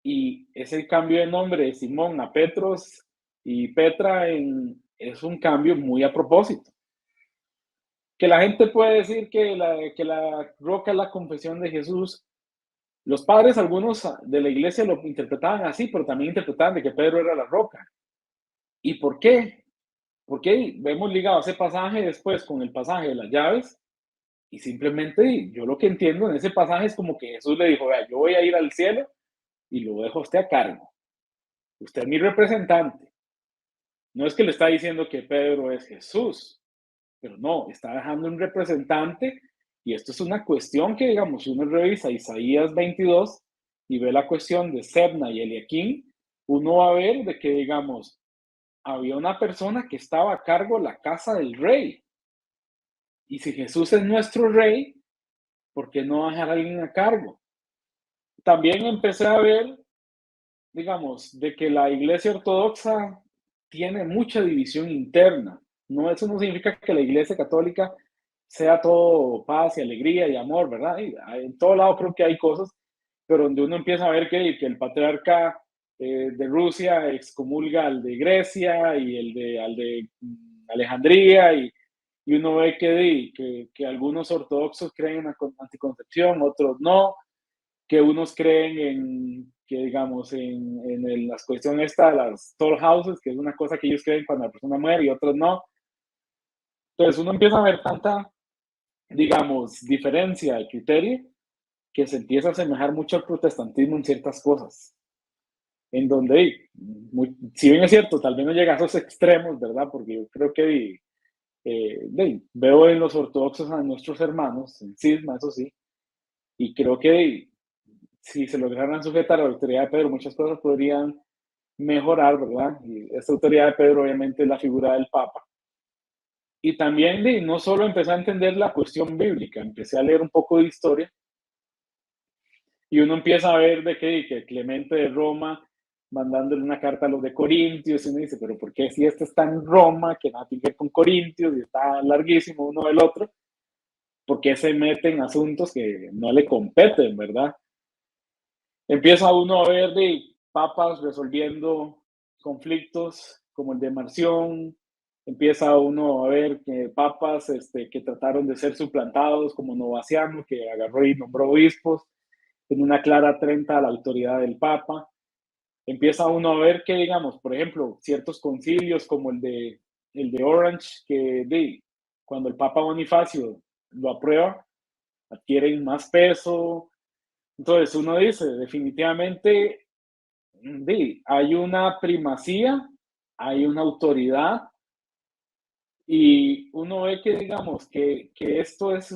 y ese cambio de nombre de Simón a Petros y Petra es un cambio muy a propósito. Que la gente puede decir que la roca es la confesión de Jesús. Los padres, algunos de la iglesia lo interpretaban así, pero también interpretaban de que Pedro era la roca. ¿Y por qué? Porque vemos ligado ese pasaje después con el pasaje de las llaves y simplemente yo lo que entiendo en ese pasaje es como que Jesús le dijo, vea, yo voy a ir al cielo y lo dejo a usted a cargo. Usted es mi representante. No es que le está diciendo que Pedro es Jesús, pero no, está dejando un representante y esto es una cuestión que, digamos, si uno revisa Isaías 22 y ve la cuestión de Sebna y Eliakim, uno va a ver de que, digamos, había una persona que estaba a cargo de la casa del rey. Y si Jesús es nuestro rey, ¿por qué no dejar a alguien a cargo? También empecé a ver, digamos, de que la Iglesia Ortodoxa tiene mucha división interna. No, eso no significa que la Iglesia Católica sea todo paz y alegría y amor, ¿verdad? Y en todo lado creo que hay cosas, pero donde uno empieza a ver que el patriarca de Rusia excomulga al de Grecia y al de Alejandría, y uno ve que algunos ortodoxos creen en la anticoncepción, otros no, que unos creen en, que digamos, la cuestión esta de las toll houses, que es una cosa que ellos creen cuando la persona muere y otros no. Entonces uno empieza a ver tanta, digamos, diferencia de criterio que se empieza a asemejar mucho al protestantismo en ciertas cosas, en donde, si bien es cierto, tal vez no llega a esos extremos, ¿verdad? Porque yo creo que veo en los ortodoxos a nuestros hermanos, en cisma, eso sí, y creo que si se lograran sujetar a la autoridad de Pedro, muchas cosas podrían mejorar, ¿verdad? Y esta autoridad de Pedro obviamente es la figura del Papa. Y también no solo empecé a entender la cuestión bíblica, empecé a leer un poco de historia y uno empieza a ver que Clemente de Roma mandándole una carta a los de Corintios y uno dice, pero ¿por qué si este está en Roma, que nada tiene que ver con Corintios y está larguísimo uno del otro? ¿Por qué se mete en asuntos que no le competen, verdad? Empieza uno a ver de papas resolviendo conflictos como el de Marción, empieza uno a ver que papas que trataron de ser suplantados como Novaciano, que agarró y nombró obispos en una clara trenta a la autoridad del papa. Empieza uno a ver que, digamos, por ejemplo, ciertos concilios como el de Orange, que cuando el papa Bonifacio lo aprueba, adquieren más peso. Entonces uno dice, definitivamente hay una primacía, hay una autoridad, y uno ve que, digamos, que esto es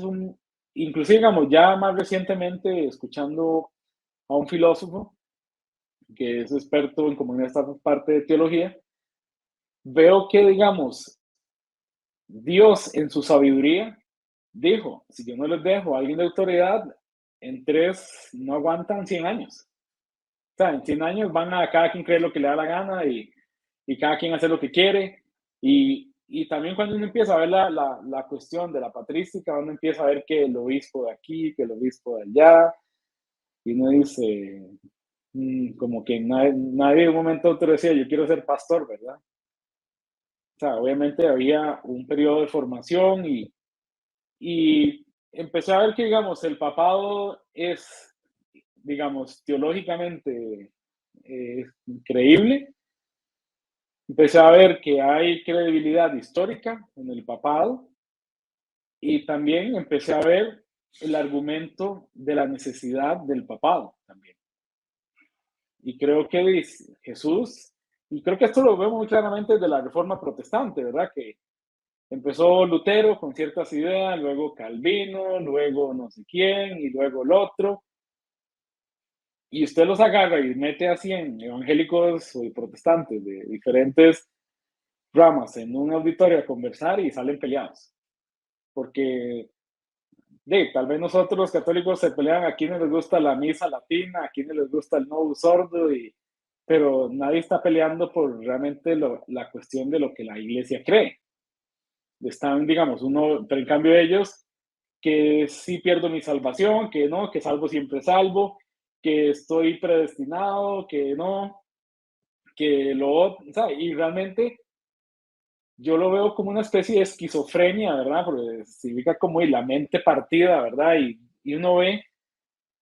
inclusive, digamos, ya más recientemente, escuchando a un filósofo que es experto en como en esta parte de teología, veo que, digamos, Dios en su sabiduría dijo, si yo no les dejo a alguien de autoridad, en 3 no aguantan 100 años. O sea, en 100 años van a cada quien creer lo que le da la gana y cada quien hacer lo que quiere. Y también cuando uno empieza a ver la cuestión de la patrística, uno empieza a ver que el obispo de aquí, que el obispo de allá, y uno dice, como que nadie de un momento a otro decía, yo quiero ser pastor, ¿verdad? O sea, obviamente había un periodo de formación y empecé a ver que, digamos, el papado es, digamos, teológicamente creíble. Empecé a ver que hay credibilidad histórica en el papado y también empecé a ver el argumento de la necesidad del papado también. Y creo que Jesús, y creo que esto lo vemos muy claramente de la Reforma Protestante, ¿verdad? Que empezó Lutero con ciertas ideas, luego Calvino, luego no sé quién, y luego el otro. Y usted los agarra y mete así en evangélicos o protestantes de diferentes ramas en un auditorio a conversar y salen peleados. Porque tal vez nosotros los católicos se pelean a quienes les gusta la misa latina, a quienes les gusta el novus sordo, pero nadie está peleando por realmente la cuestión de lo que la iglesia cree. Están, digamos, pero en cambio ellos, que sí pierdo mi salvación, que no, que salvo siempre salvo, que estoy predestinado, que no, que o sea, y realmente yo lo veo como una especie de esquizofrenia, ¿verdad? Porque significa como la mente partida, ¿verdad? Y uno ve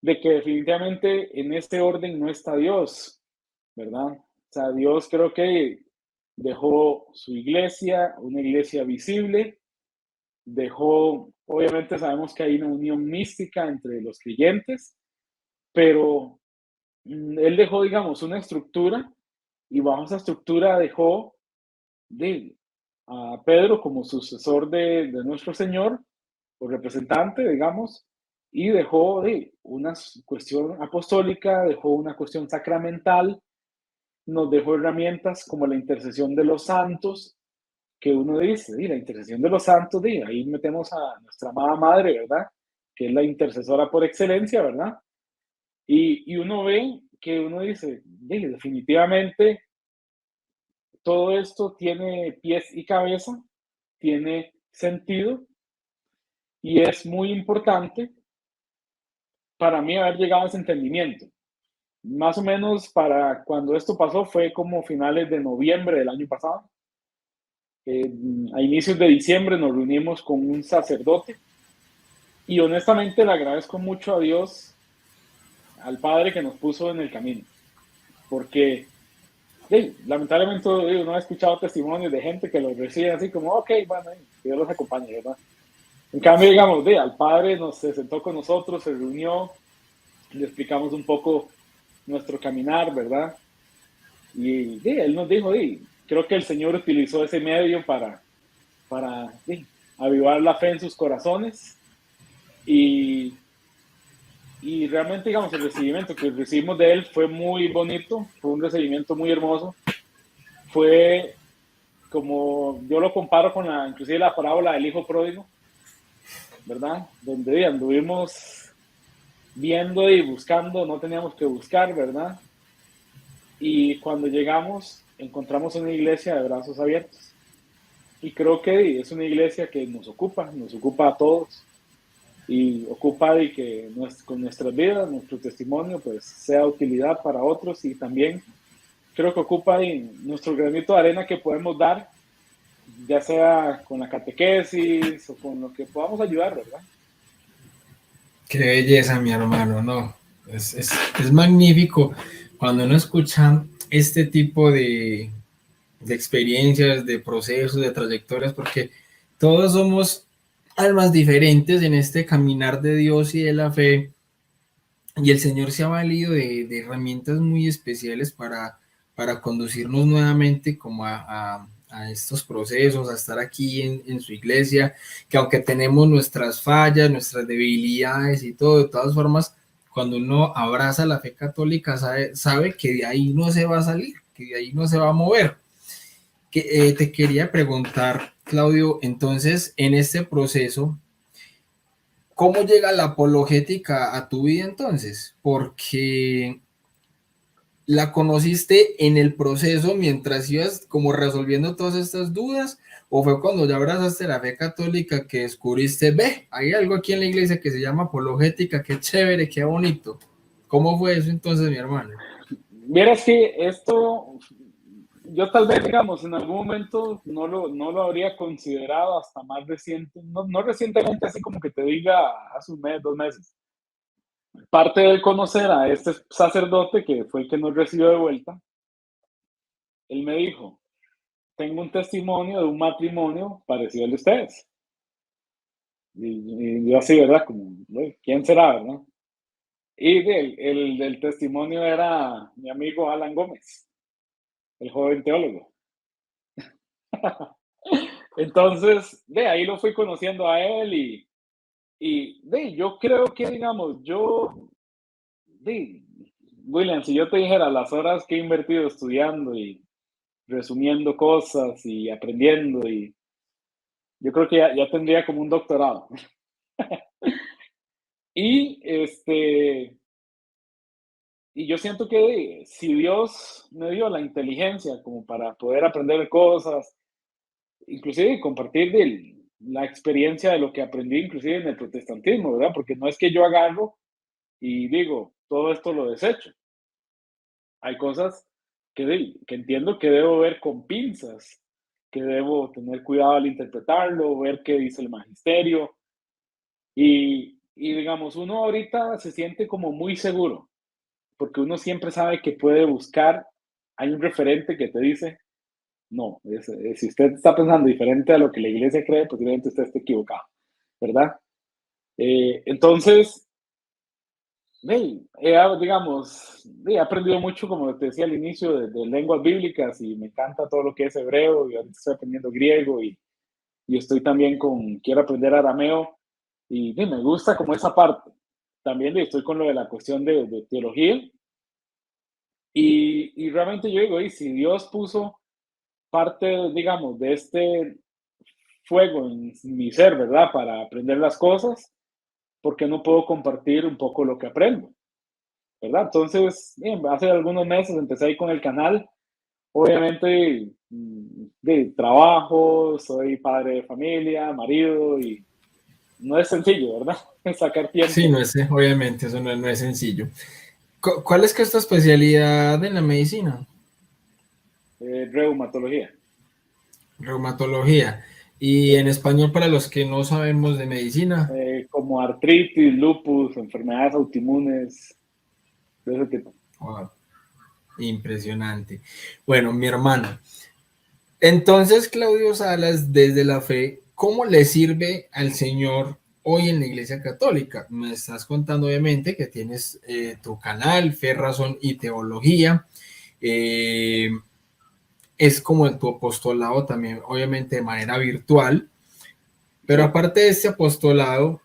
de que definitivamente en este orden no está Dios, ¿verdad? O sea, Dios creo que dejó su iglesia, una iglesia visible, dejó, obviamente sabemos que hay una unión mística entre los creyentes, pero él dejó, digamos, una estructura y bajo esa estructura dejó a Pedro como sucesor de nuestro Señor, o representante, digamos, y dejó una cuestión apostólica, dejó una cuestión sacramental, nos dejó herramientas como la intercesión de los santos, que uno dice, la intercesión de los santos, ahí metemos a nuestra amada madre, ¿verdad? que es la intercesora por excelencia, ¿verdad? Y uno ve que uno dice, definitivamente todo esto tiene pies y cabeza, tiene sentido y es muy importante para mí haber llegado a ese entendimiento. Más o menos para cuando esto pasó fue como finales de noviembre del año pasado. A inicios de diciembre nos reunimos con un sacerdote y honestamente le agradezco mucho a Dios, al Padre que nos puso en el camino, porque lamentablemente uno ha escuchado testimonios de gente que los recibe así como, ok, bueno, que Dios los acompañe, ¿verdad? En cambio, digamos, al Padre se sentó con nosotros, se reunió, le explicamos un poco nuestro caminar, ¿verdad? Y él nos dijo, creo que el Señor utilizó ese medio para avivar la fe en sus corazones y realmente, digamos, el recibimiento que recibimos de él fue muy bonito, fue un recibimiento muy hermoso, fue como, yo lo comparo con inclusive la parábola del hijo pródigo, ¿verdad? Donde anduvimos viendo y buscando, no teníamos que buscar, ¿verdad? Y cuando llegamos, encontramos una iglesia de brazos abiertos. Y creo que es una iglesia que nos ocupa a todos. Y ocupa de que con nuestras vidas, nuestro testimonio, pues sea utilidad para otros. Y también creo que ocupa de nuestro granito de arena que podemos dar, ya sea con la catequesis o con lo que podamos ayudar, ¿verdad? Qué belleza, mi hermano, no. Es magnífico cuando uno escucha este tipo de experiencias, de procesos, de trayectorias, porque todos somos almas diferentes en este caminar de Dios y de la fe, y el Señor se ha valido de herramientas muy especiales para conducirnos nuevamente como a estos procesos, a estar aquí en su iglesia, que aunque tenemos nuestras fallas, nuestras debilidades y todo, de todas formas, cuando uno abraza la fe católica, sabe que de ahí no se va a salir, que de ahí no se va a mover. Te quería preguntar, Claudio, entonces, en este proceso, ¿cómo llega la apologética a tu vida entonces? Porque la conociste en el proceso mientras ibas como resolviendo todas estas dudas, o fue cuando ya abrazaste la fe católica que descubriste, ve, hay algo aquí en la iglesia que se llama apologética, qué chévere, qué bonito. ¿Cómo fue eso entonces, mi hermano? Mira, que esto, yo tal vez, digamos, en algún momento no lo habría considerado hasta más reciente, no recientemente, así como que te diga hace un mes, 2 meses. Parte de conocer a este sacerdote, que fue el que nos recibió de vuelta, él me dijo, tengo un testimonio de un matrimonio parecido al de ustedes. Y yo así, ¿verdad? Como, ¿quién será, verdad? Y el testimonio era mi amigo Alan Gómez, el joven teólogo. Entonces, de ahí lo fui conociendo a él yo creo que, digamos, William, si yo te dijera las horas que he invertido estudiando y resumiendo cosas y aprendiendo, y yo creo que ya tendría como un doctorado. Y y yo siento que si Dios me dio la inteligencia como para poder aprender cosas, inclusive compartir la experiencia de lo que aprendí inclusive en el protestantismo, ¿verdad? Porque no es que yo agarro y digo, todo esto lo desecho. Hay cosas que entiendo que debo ver con pinzas, que debo tener cuidado al interpretarlo, ver qué dice el magisterio. Y digamos, uno ahorita se siente como muy seguro, porque uno siempre sabe que puede buscar, hay un referente que te dice, no, si usted está pensando diferente a lo que la iglesia cree, posiblemente usted esté equivocado, ¿verdad? Entonces, digamos, he aprendido mucho, como te decía al inicio, de lenguas bíblicas y me encanta todo lo que es hebreo y ahorita estoy aprendiendo griego y estoy también quiero aprender arameo y me gusta como esa parte. También estoy con lo de la cuestión de teología y realmente yo digo, si Dios puso parte, digamos, de este fuego en mi ser, ¿verdad? Para aprender las cosas, ¿por qué no puedo compartir un poco lo que aprendo? ¿Verdad? Entonces, bien, hace algunos meses empecé ahí con el canal. Obviamente, de trabajo, soy padre de familia, marido, y no es sencillo, ¿verdad? Sacar Sí, tiempo. no es, obviamente, eso no, no es sencillo. ¿Cuál es que es tu especialidad en la medicina? Reumatología. Reumatología. Y en español, para los que no sabemos de medicina. Como artritis, lupus, enfermedades autoinmunes, de ese tipo. Wow, impresionante. Bueno, mi hermano. Entonces, Claudio Salas, desde la fe, ¿cómo le sirve al Señor hoy en la Iglesia Católica? Me estás contando, obviamente, que tienes tu canal, Fe, Razón y Teología. Eh, es como en tu apostolado también, obviamente, de manera virtual. Pero Sí. aparte de este apostolado,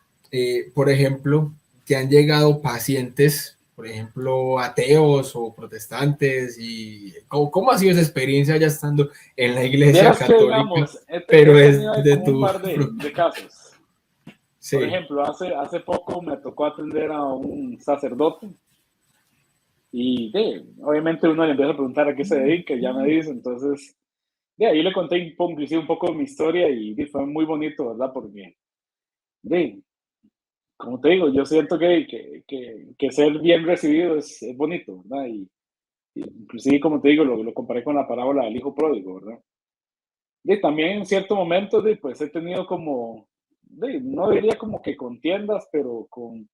por ejemplo, te han llegado pacientes, por ejemplo, ateos o protestantes, y ¿cómo ha sido esa experiencia ya estando en la Iglesia Vieras que, Católica, digamos, he pero es tenido ahí de como un tu... par de casos. Por Sí, ejemplo, hace poco me tocó atender a un sacerdote y obviamente uno le empieza a preguntar a qué se dedica, y ya me dice, entonces de ahí le conté inclusive un poco de mi historia y fue muy bonito, ¿verdad? Porque, de, como te digo, yo siento que ser bien recibido es bonito, ¿verdad? Y inclusive, como te digo, lo comparé con la parábola del hijo pródigo, ¿verdad? Y también en ciertos momentos, pues he tenido como, no diría como que contiendas, pero con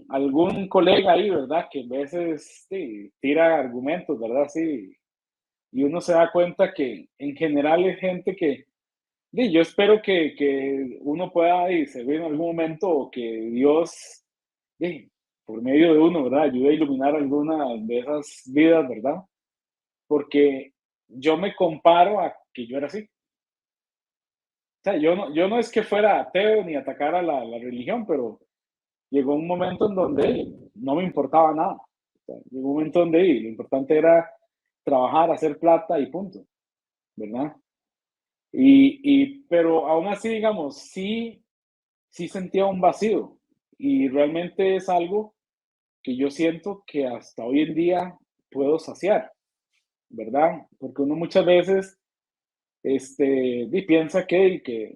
algún colega ahí, ¿verdad? Que a veces tira argumentos, ¿verdad? Sí, y uno se da cuenta que en general es gente que, yo espero que uno pueda servir en algún momento, o que Dios, por medio de uno, ¿verdad? Ayude a iluminar alguna de esas vidas, ¿verdad? Porque yo me comparo a que yo era así. O sea, yo no es que fuera ateo ni atacara la religión, pero llegó un momento en donde no me importaba nada. O sea, llegó un momento donde lo importante era trabajar, hacer plata y punto, ¿verdad? Pero aún así, digamos, sí sentía un vacío, y realmente es algo que yo siento que hasta hoy en día puedo saciar, ¿verdad? Porque uno muchas veces piensa que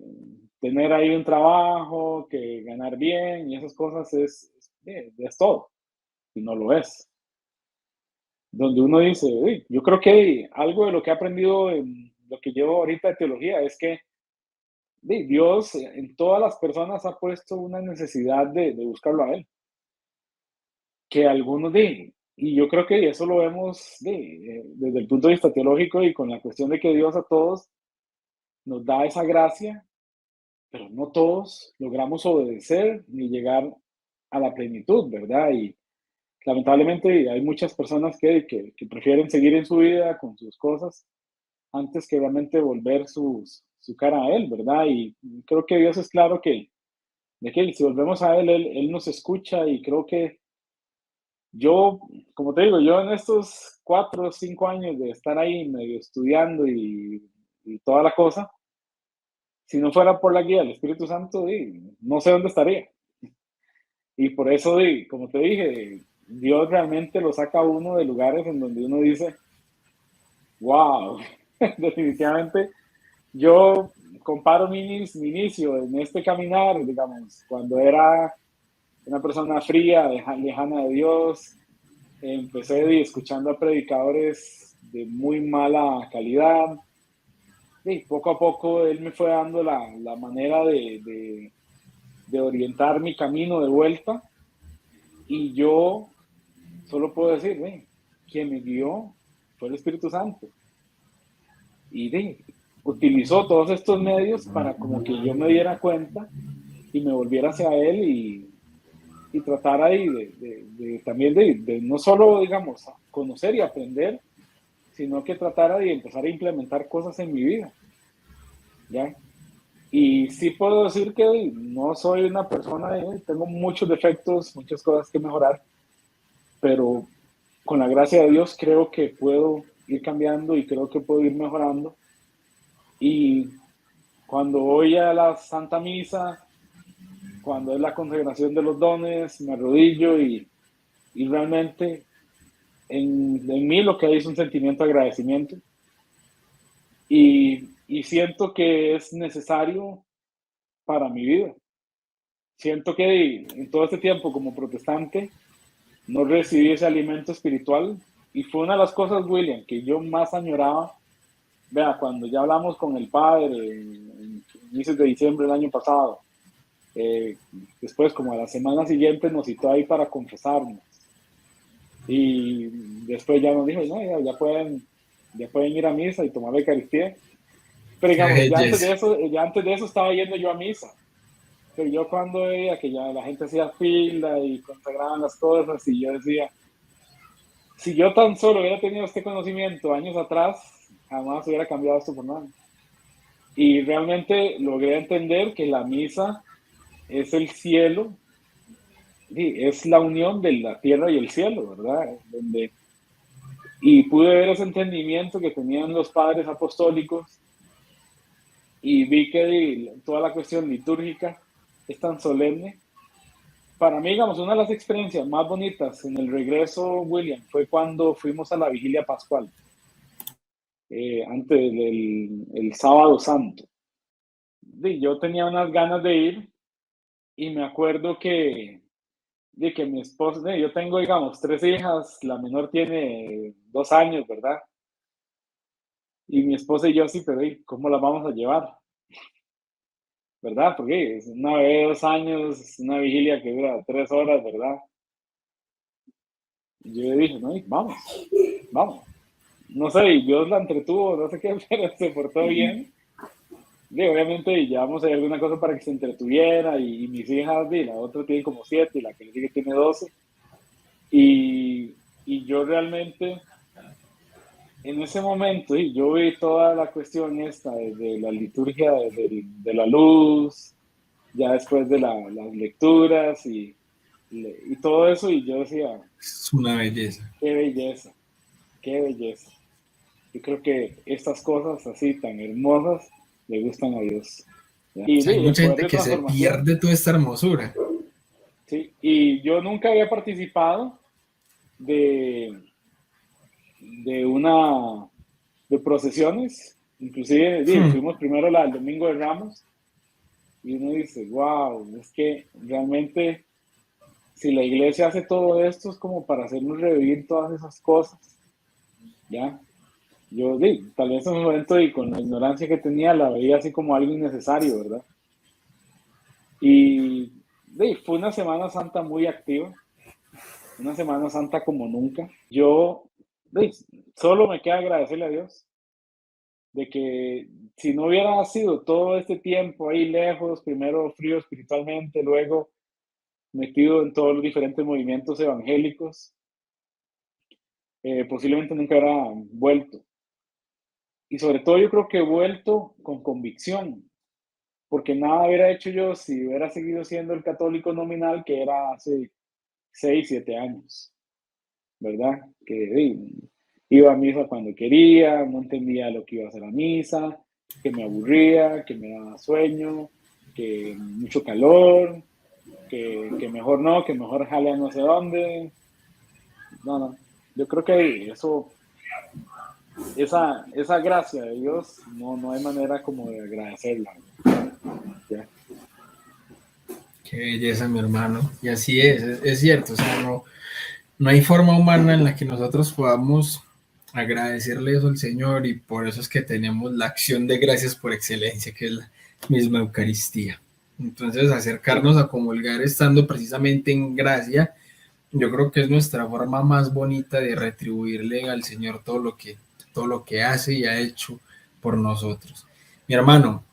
tener ahí un trabajo, que ganar bien y esas cosas es todo, y no lo es. Donde uno dice, yo creo que algo de lo que he aprendido en lo que llevo ahorita de teología es que Dios en todas las personas ha puesto una necesidad de buscarlo a Él, que algunos y yo creo que eso lo vemos desde el punto de vista teológico, y con la cuestión de que Dios a todos nos da esa gracia, pero no todos logramos obedecer ni llegar a la plenitud, ¿verdad? Y lamentablemente hay muchas personas que prefieren seguir en su vida con sus cosas antes que realmente volver su cara a Él, ¿verdad? Y creo que Dios es claro de que si volvemos a Él nos escucha, y creo que yo, como te digo, yo en estos 4 o 5 años de estar ahí medio estudiando y toda la cosa, si no fuera por la guía del Espíritu Santo, no sé dónde estaría. Y por eso, como te dije, Dios realmente lo saca a uno de lugares en donde uno dice, wow, definitivamente yo comparo mi inicio en este caminar, digamos, cuando era una persona fría, lejana de Dios. Empecé escuchando a predicadores de muy mala calidad. Y poco a poco él me fue dando la manera de orientar mi camino de vuelta. Y yo solo puedo decir, quien me guió fue el Espíritu Santo. Y utilizó todos estos medios para como que yo me diera cuenta y me volviera hacia él, y tratara también de no solo, digamos, conocer y aprender, sino que tratara de empezar a implementar cosas en mi vida, ¿ya? Y sí puedo decir que no soy una persona, tengo muchos defectos, muchas cosas que mejorar, pero con la gracia de Dios creo que puedo ir cambiando y creo que puedo ir mejorando. Y cuando voy a la Santa Misa, cuando es la consagración de los dones, me arrodillo y realmente en mí lo que hay es un sentimiento de agradecimiento y siento que es necesario para mi vida. Siento que en todo este tiempo como protestante no recibí ese alimento espiritual y fue una de las cosas, William, que yo más añoraba. Vea, cuando ya hablamos con el padre en inicios de diciembre del año pasado, después como a la semana siguiente nos citó ahí para confesarnos y después ya nos dijo, no, ya pueden ir a misa y tomar la Eucaristía. Pero Qué digamos, belleza. ya antes de eso estaba yendo yo a misa. Pero yo cuando veía que ya la gente hacía fila y consagraban las cosas y yo decía, si yo tan solo hubiera tenido este conocimiento años atrás, jamás hubiera cambiado esto por nada. Y realmente logré entender que la misa es el cielo, es la unión de la tierra y el cielo, ¿verdad? Y pude ver ese entendimiento que tenían los padres apostólicos y vi que toda la cuestión litúrgica es tan solemne. Para mí, digamos, una de las experiencias más bonitas en el regreso, William, fue cuando fuimos a la vigilia pascual, antes del el sábado santo. Y yo tenía unas ganas de ir y me acuerdo que mi esposa, yo tengo, digamos, 3 hijas, la menor tiene 2 años, ¿verdad? Y mi esposa y yo sí, pero ¿cómo las vamos a llevar? ¿Verdad? Porque es una bebé de 2 años, es una vigilia que dura 3 horas, ¿verdad? Y yo le dije, no, vamos, vamos. No sé, y Dios la entretuvo, no sé qué, pero se portó bien. Y obviamente llevamos ahí alguna cosa para que se entretuviera y mis hijas, la otra tiene como 7 y la que le sigue tiene 12. Y yo realmente en ese momento yo vi toda la cuestión esta de la liturgia de la luz, ya después de las lecturas y todo eso y yo decía, Es una belleza. qué belleza, qué belleza. Yo creo que estas cosas así tan hermosas le gustan a Dios. O sea, hay Y el mucha poder gente de que se transformación. pierde toda esta hermosura. Sí, y yo nunca había participado de, de una de procesiones, inclusive fuimos primero el Domingo de Ramos y uno dice, wow, es que realmente si la iglesia hace todo esto es como para hacernos revivir todas esas cosas, ¿ya? Yo tal vez en un momento y con la ignorancia que tenía la veía así como algo innecesario, ¿verdad? Y fue una Semana Santa muy activa, una Semana Santa como nunca. Yo solo me queda agradecerle a Dios de que si no hubiera sido todo este tiempo ahí lejos, primero frío espiritualmente, luego metido en todos los diferentes movimientos evangélicos, posiblemente nunca hubiera vuelto. Y sobre todo yo creo que he vuelto con convicción, porque nada hubiera hecho yo si hubiera seguido siendo el católico nominal que era hace 6, 7 años, ¿verdad? Que iba a misa cuando quería, no entendía lo que iba a hacer la misa, que me aburría, que me daba sueño, que mucho calor, que mejor no, que mejor jale a no sé dónde. No, yo creo que esa gracia de Dios, no hay manera como de agradecerla. ¿Ya? Qué belleza, mi hermano. Y así es cierto. O sea, no hay forma humana en la que nosotros podamos agradecerle eso al Señor y por eso es que tenemos la acción de gracias por excelencia, que es la misma Eucaristía. Entonces, Sí, acercarnos a comulgar estando precisamente en gracia, yo creo que es nuestra forma más bonita de retribuirle al Señor todo lo que hace y ha hecho por nosotros. Mi hermano,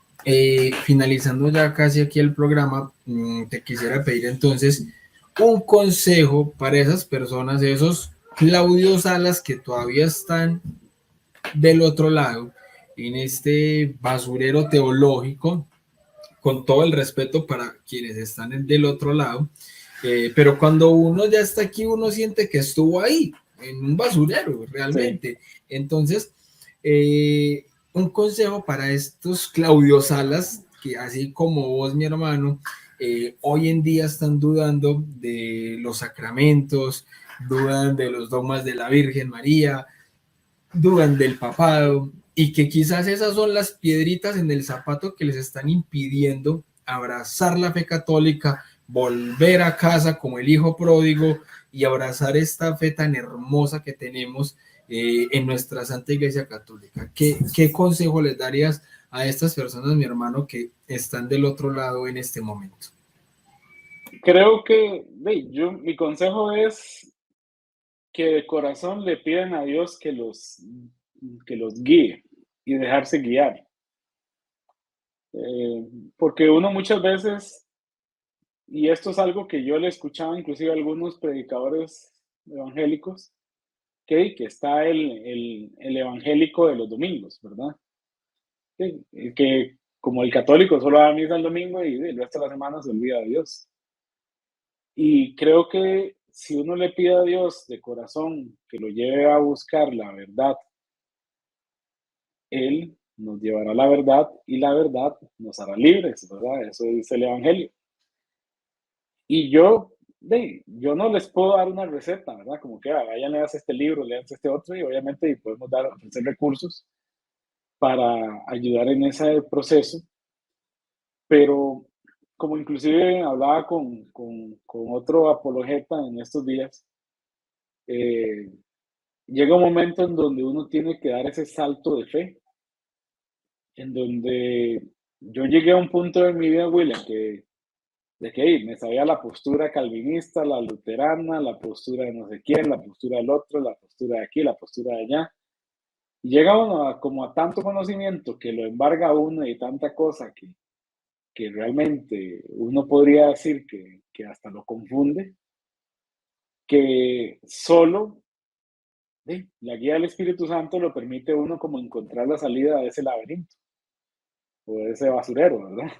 finalizando ya casi aquí el programa, te quisiera pedir entonces un consejo para esas personas, esos Claudio Salas que todavía están del otro lado, en este basurero teológico, con todo el respeto para quienes están del otro lado, pero cuando uno ya está aquí, uno siente que estuvo ahí, en un basurero, sí. realmente. Entonces, un consejo para estos Claudio Salas, que así como vos, mi hermano, hoy en día están dudando de los sacramentos, dudan de los dogmas de la Virgen María, dudan del papado, y que quizás esas son las piedritas en el zapato que les están impidiendo abrazar la fe católica, volver a casa como el hijo pródigo y abrazar esta fe tan hermosa que tenemos en nuestra Santa Iglesia Católica. ¿Qué consejo les darías a estas personas, mi hermano, que están del otro lado en este momento? Creo que mi consejo es que de corazón le piden a Dios que los guíe y dejarse guiar. Porque uno muchas veces, y esto es algo que yo le escuchaba inclusive a algunos predicadores evangélicos, que está el evangélico de los domingos, ¿verdad? Que como el católico solo va a misa el domingo y el resto de la semana se olvida de Dios. Y creo que si uno le pide a Dios de corazón que lo lleve a buscar la verdad, Él nos llevará a la verdad y la verdad nos hará libres, ¿verdad? Eso dice el Evangelio. Y yo no les puedo dar una receta, ¿verdad? Como que vayan, leas este libro, lean este otro, y obviamente podemos ofrecer recursos para ayudar en ese proceso, pero como inclusive hablaba con otro apologeta en estos días, eh, llega un momento en donde uno tiene que dar ese salto de fe, en donde yo llegué a un punto de mi vida, William, de que me sabía la postura calvinista, la luterana, la postura de no sé quién, la postura del otro, la postura de aquí, la postura de allá. Y llega uno como a tanto conocimiento que lo embarga a uno y tanta cosa que realmente uno podría decir que hasta lo confunde, que solo la guía del Espíritu Santo lo permite uno como encontrar la salida de ese laberinto o de ese basurero, ¿verdad?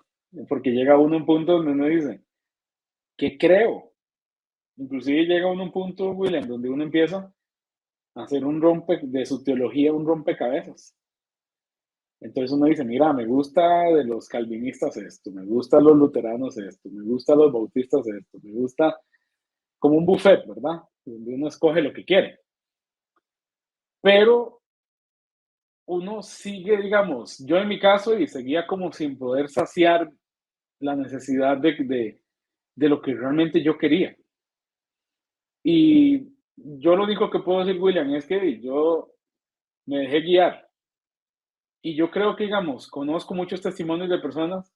Porque llega uno a un punto donde uno dice, ¿qué creo? Inclusive llega uno a un punto, William, donde uno empieza a hacer de su teología un rompecabezas. Entonces uno dice, mira, me gusta de los calvinistas esto, me gusta los luteranos esto, me gusta los bautistas esto, me gusta como un buffet, ¿verdad? Donde uno escoge lo que quiere. Pero uno sigue, digamos, yo en mi caso, y seguía como sin poder saciar la necesidad de lo que realmente yo quería. Y yo lo único que puedo decir, William, es que yo me dejé guiar. Y yo creo que, digamos, conozco muchos testimonios de personas,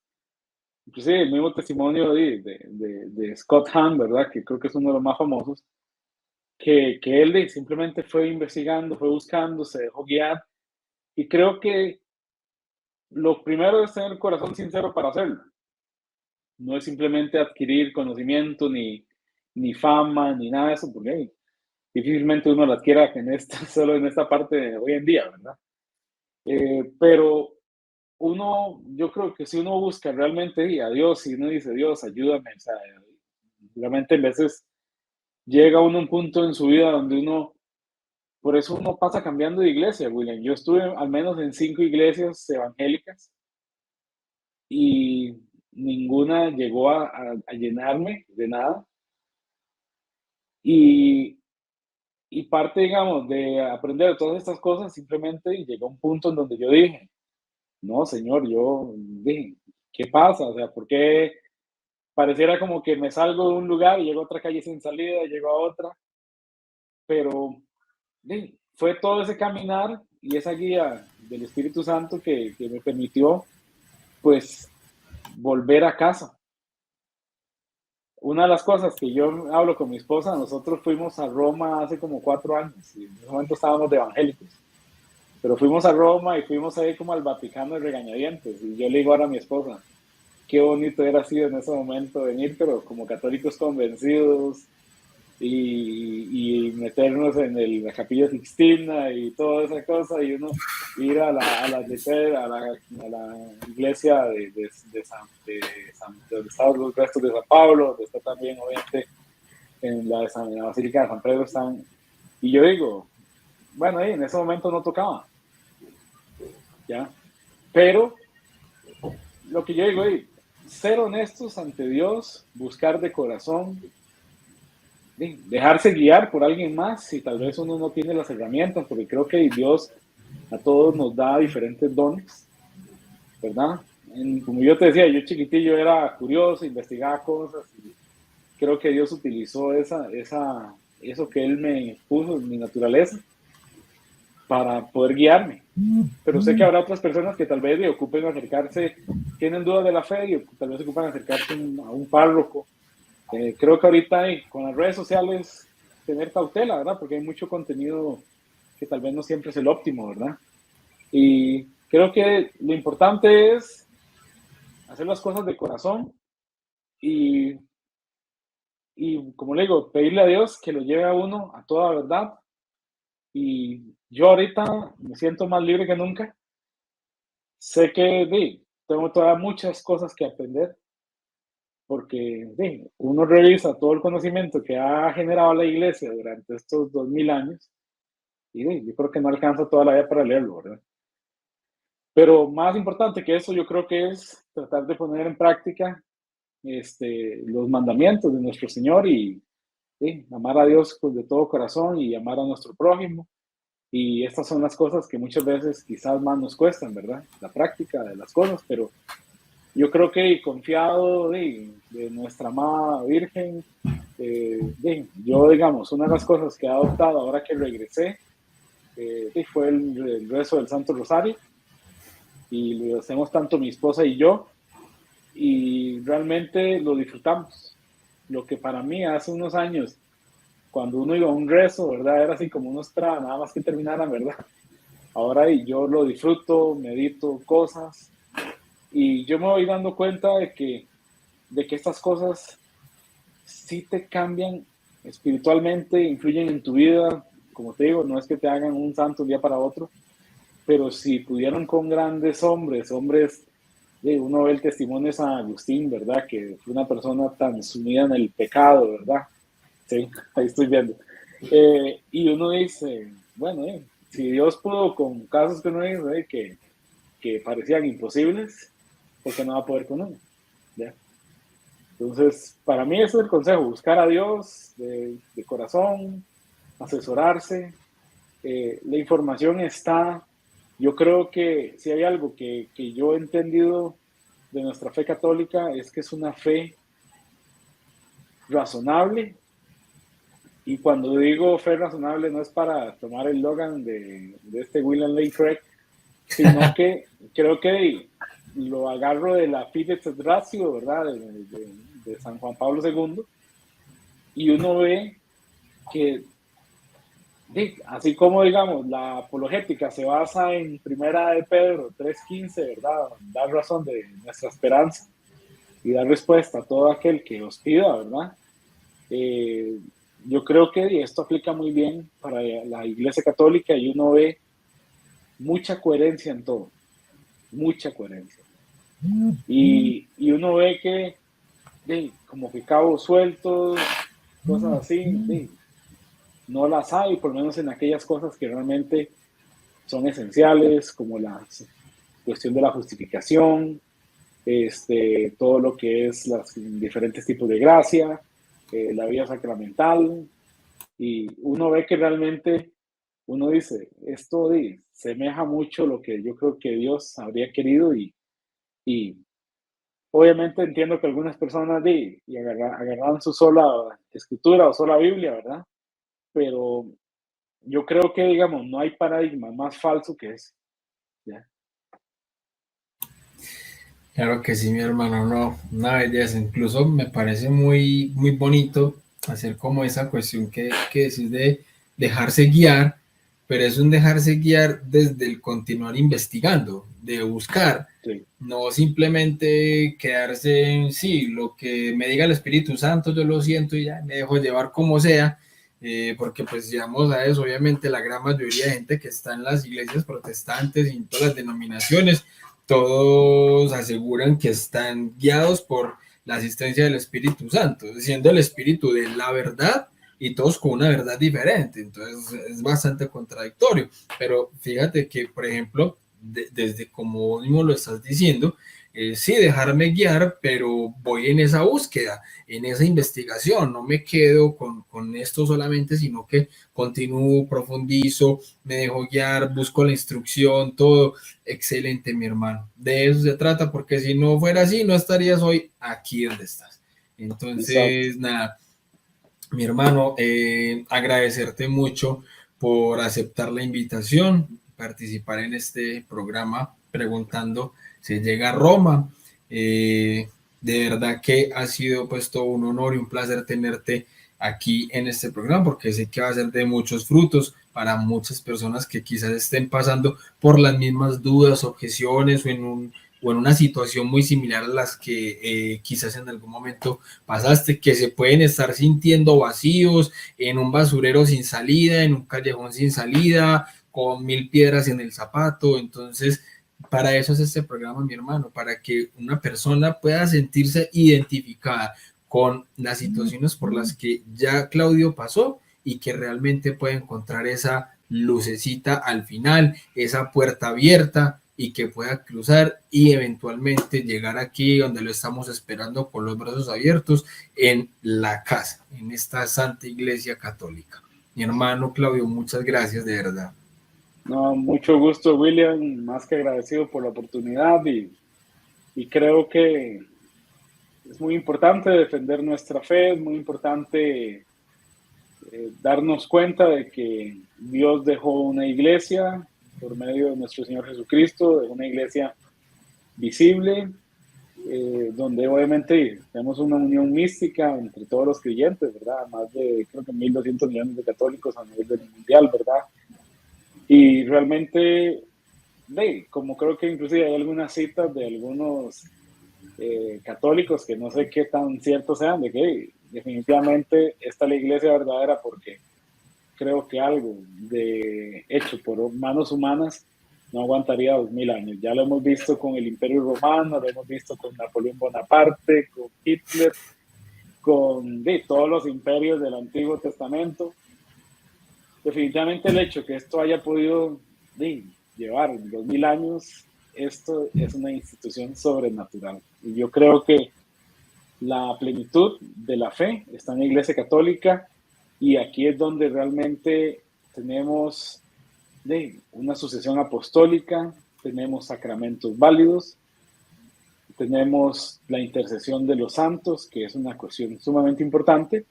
inclusive el mismo testimonio de Scott Hahn, ¿verdad? Que creo que es uno de los más famosos, que él simplemente fue investigando, fue buscando, se dejó guiar. Y creo que lo primero es tener el corazón sincero para hacerlo. No es simplemente adquirir conocimiento, ni fama, ni nada de eso, porque difícilmente uno la adquiera solo en esta parte de hoy en día, ¿verdad? Pero yo creo que si uno busca realmente a Dios y uno dice, Dios, ayúdame, o sea, realmente a veces llega uno a un punto en su vida donde por eso uno pasa cambiando de iglesia, William. Yo estuve al menos en 5 iglesias evangélicas y ninguna llegó a llenarme de nada. Y, y parte, digamos, de aprender todas estas cosas, simplemente llegó a un punto en donde yo dije, no, Señor, yo dije, ¿qué pasa? O sea, ¿por qué pareciera como que me salgo de un lugar y llego a otra calle sin salida, llego a otra? Pero fue todo ese caminar y esa guía del Espíritu Santo que me permitió, pues, volver a casa. Una de las cosas que yo hablo con mi esposa, nosotros fuimos a Roma hace como 4 años y en ese momento estábamos de evangélicos, pero fuimos a Roma y fuimos ahí como al Vaticano de regañadientes y yo le digo ahora a mi esposa, qué bonito era sido en ese momento venir, pero como católicos convencidos y meternos en la Capilla Sixtina y toda esa cosa y uno ir a la iglesia donde están los restos de San Pablo, donde está también obviamente en la Basílica de San Pedro están, y yo digo, bueno, en ese momento no tocaba, ¿ya? Pero lo que yo digo, ser honestos ante Dios, buscar de corazón, dejarse guiar por alguien más si tal vez uno no tiene las herramientas, porque creo que Dios a todos nos da diferentes dones, ¿verdad? Como yo te decía, yo chiquitillo era curioso, investigaba cosas, y creo que Dios utilizó eso que Él me puso en mi naturaleza para poder guiarme. Pero sé que habrá otras personas que tal vez ocupen acercarse, tienen dudas de la fe y tal vez ocupan acercarse a un párroco. Creo que ahorita con las redes sociales tener cautela, ¿verdad? Porque hay mucho contenido que tal vez no siempre es el óptimo, ¿verdad? Y creo que lo importante es hacer las cosas de corazón y, y como le digo, pedirle a Dios que lo lleve a uno a toda verdad. Y yo ahorita me siento más libre que nunca. Sé que tengo todavía muchas cosas que aprender porque uno revisa todo el conocimiento que ha generado la iglesia durante estos 2000 años y yo creo que no alcanza toda la vida para leerlo, ¿verdad? Pero más importante que eso, yo creo que es tratar de poner en práctica los mandamientos de nuestro Señor y amar a Dios pues, de todo corazón y amar a nuestro prójimo. Y estas son las cosas que muchas veces quizás más nos cuestan, ¿verdad? La práctica de las cosas, pero yo creo que confiado de nuestra amada Virgen, yo digamos, una de las cosas que he adoptado ahora que regresé fue el rezo del Santo Rosario y lo hacemos tanto mi esposa y yo y realmente lo disfrutamos. Lo que para mí hace unos años, cuando uno iba a un rezo, ¿verdad? Era así como uno esperaba, nada más que terminaran, ¿verdad? Ahora yo lo disfruto, medito cosas y yo me voy dando cuenta de que estas cosas sí te cambian espiritualmente, influyen en tu vida. Como te digo, no es que te hagan un santo de un día para otro, pero si pudieron con grandes hombres, uno ve el testimonio de San Agustín, ¿verdad? Que fue una persona tan sumida en el pecado, ¿verdad? Sí, ahí estoy viendo. Y uno dice, bueno, si Dios pudo con casos que uno dice que parecían imposibles, ¿por qué no va a poder con uno? ¿Ya? Entonces, para mí ese es el consejo, buscar a Dios de corazón, asesorarse. La información está, yo creo que si hay algo que yo he entendido de nuestra fe católica es que es una fe razonable. Y cuando digo fe razonable no es para tomar el Logan de William Lane Craig, sino que creo que lo agarro de la Fides et Ratio, ¿verdad? De San Juan Pablo II, y uno ve que, así como digamos, la apologética se basa en Primera de Pedro 3:15, ¿verdad? Dar razón de nuestra esperanza y dar respuesta a todo aquel que os pida, ¿verdad? Yo creo que esto aplica muy bien para la Iglesia Católica y uno ve mucha coherencia en todo, mucha coherencia. Y uno ve que como que cabos sueltos, cosas así, no las hay, por lo menos en aquellas cosas que realmente son esenciales, como la cuestión de la justificación, todo lo que es los diferentes tipos de gracia, la vida sacramental, y uno ve que realmente uno dice, esto semeja mucho lo que yo creo que Dios habría querido y obviamente entiendo que algunas personas agarran su sola escritura o sola Biblia, ¿verdad? Pero yo creo que, digamos, no hay paradigma más falso que ese. ¿Ya? Claro que sí, mi hermano, no, una belleza. Incluso me parece muy, muy bonito hacer como esa cuestión que decís de dejarse guiar, pero es un dejarse guiar desde el continuar investigando, de buscar, Sí. no simplemente quedarse en sí, lo que me diga el Espíritu Santo, yo lo siento y ya me dejo llevar como sea, porque pues digamos a eso, obviamente la gran mayoría de gente que está en las iglesias protestantes y en todas las denominaciones, todos aseguran que están guiados por la asistencia del Espíritu Santo, siendo el Espíritu de la verdad y todos con una verdad diferente. Entonces es bastante contradictorio. Pero fíjate que, por ejemplo, desde como mismo lo estás diciendo, sí, dejarme guiar, pero voy en esa búsqueda, en esa investigación, no me quedo con esto solamente, sino que continúo, profundizo, me dejo guiar, busco la instrucción, todo. Excelente, mi hermano. De eso se trata, porque si no fuera así, no estarías hoy aquí donde estás. Exacto. Entonces, nada, mi hermano, agradecerte mucho por aceptar la invitación, participar en este programa preguntando si llega a Roma. De verdad que ha sido pues todo un honor y un placer tenerte aquí en este programa porque sé que va a ser de muchos frutos para muchas personas que quizás estén pasando por las mismas dudas, objeciones o en una situación muy similar a las que quizás en algún momento pasaste, que se pueden estar sintiendo vacíos, en un basurero sin salida, en un callejón sin salida, con 1000 piedras en el zapato. Entonces, para eso es este programa, mi hermano, para que una persona pueda sentirse identificada con las situaciones por las que ya Claudio pasó y que realmente pueda encontrar esa lucecita al final, esa puerta abierta y que pueda cruzar y eventualmente llegar aquí donde lo estamos esperando con los brazos abiertos en la casa, en esta Santa Iglesia Católica. Mi hermano Claudio, muchas gracias de verdad. No, mucho gusto, William, más que agradecido por la oportunidad y creo que es muy importante defender nuestra fe, es muy importante darnos cuenta de que Dios dejó una iglesia por medio de nuestro Señor Jesucristo, una iglesia visible, donde obviamente tenemos una unión mística entre todos los creyentes, ¿verdad? Más de, creo que 1.200 millones de católicos a nivel mundial, ¿verdad? Y realmente, como creo que inclusive hay algunas citas de algunos católicos que no sé qué tan ciertos sean, de que definitivamente esta es la iglesia verdadera porque creo que algo hecho por manos humanas no aguantaría 2000 años. Ya lo hemos visto con el Imperio Romano, lo hemos visto con Napoleón Bonaparte, con Hitler, con todos los imperios del Antiguo Testamento. Definitivamente el hecho que esto haya podido llevar 2000 años, esto es una institución sobrenatural. Y yo creo que la plenitud de la fe está en la Iglesia Católica y aquí es donde realmente tenemos una sucesión apostólica, tenemos sacramentos válidos, tenemos la intercesión de los santos, que es una cuestión sumamente importante,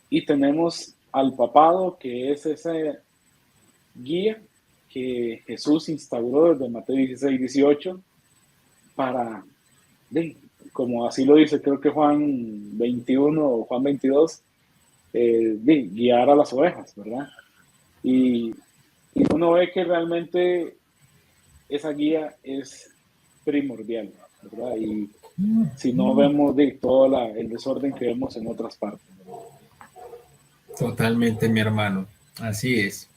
y tenemos al papado, que es esa guía que Jesús instauró desde Mateo 16, 18, para, como así lo dice, creo que Juan 21 o Juan 22, guiar a las ovejas, ¿verdad? Y uno ve que realmente esa guía es primordial, ¿verdad? Y si no vemos todo el desorden que vemos en otras partes, ¿verdad? Totalmente, mi hermano. Así es.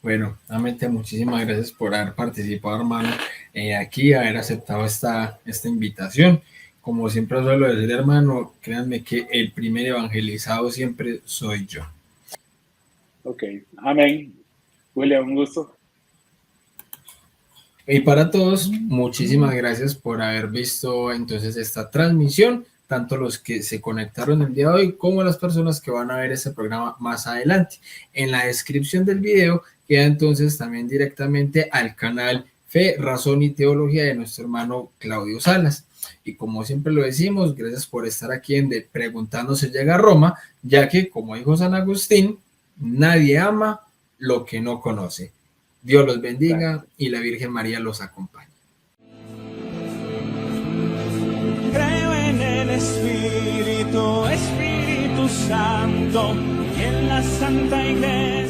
Bueno, nuevamente muchísimas gracias por haber participado, hermano, aquí, haber aceptado esta invitación. Como siempre suelo decir, hermano, créanme que el primer evangelizado siempre soy yo. Ok, amén. William, un gusto. Y para todos, muchísimas gracias por haber visto entonces esta transmisión, tanto los que se conectaron el día de hoy como las personas que van a ver este programa más adelante. En la descripción del video queda entonces también directamente al canal Fe, Razón y Teología de nuestro hermano Claudio Salas. Y como siempre lo decimos, gracias por estar aquí en de Preguntando si llega a Roma, ya que, como dijo San Agustín, nadie ama lo que no conoce. Dios los bendiga y la Virgen María los acompañe. Creo en el Espíritu Santo y en la Santa Iglesia.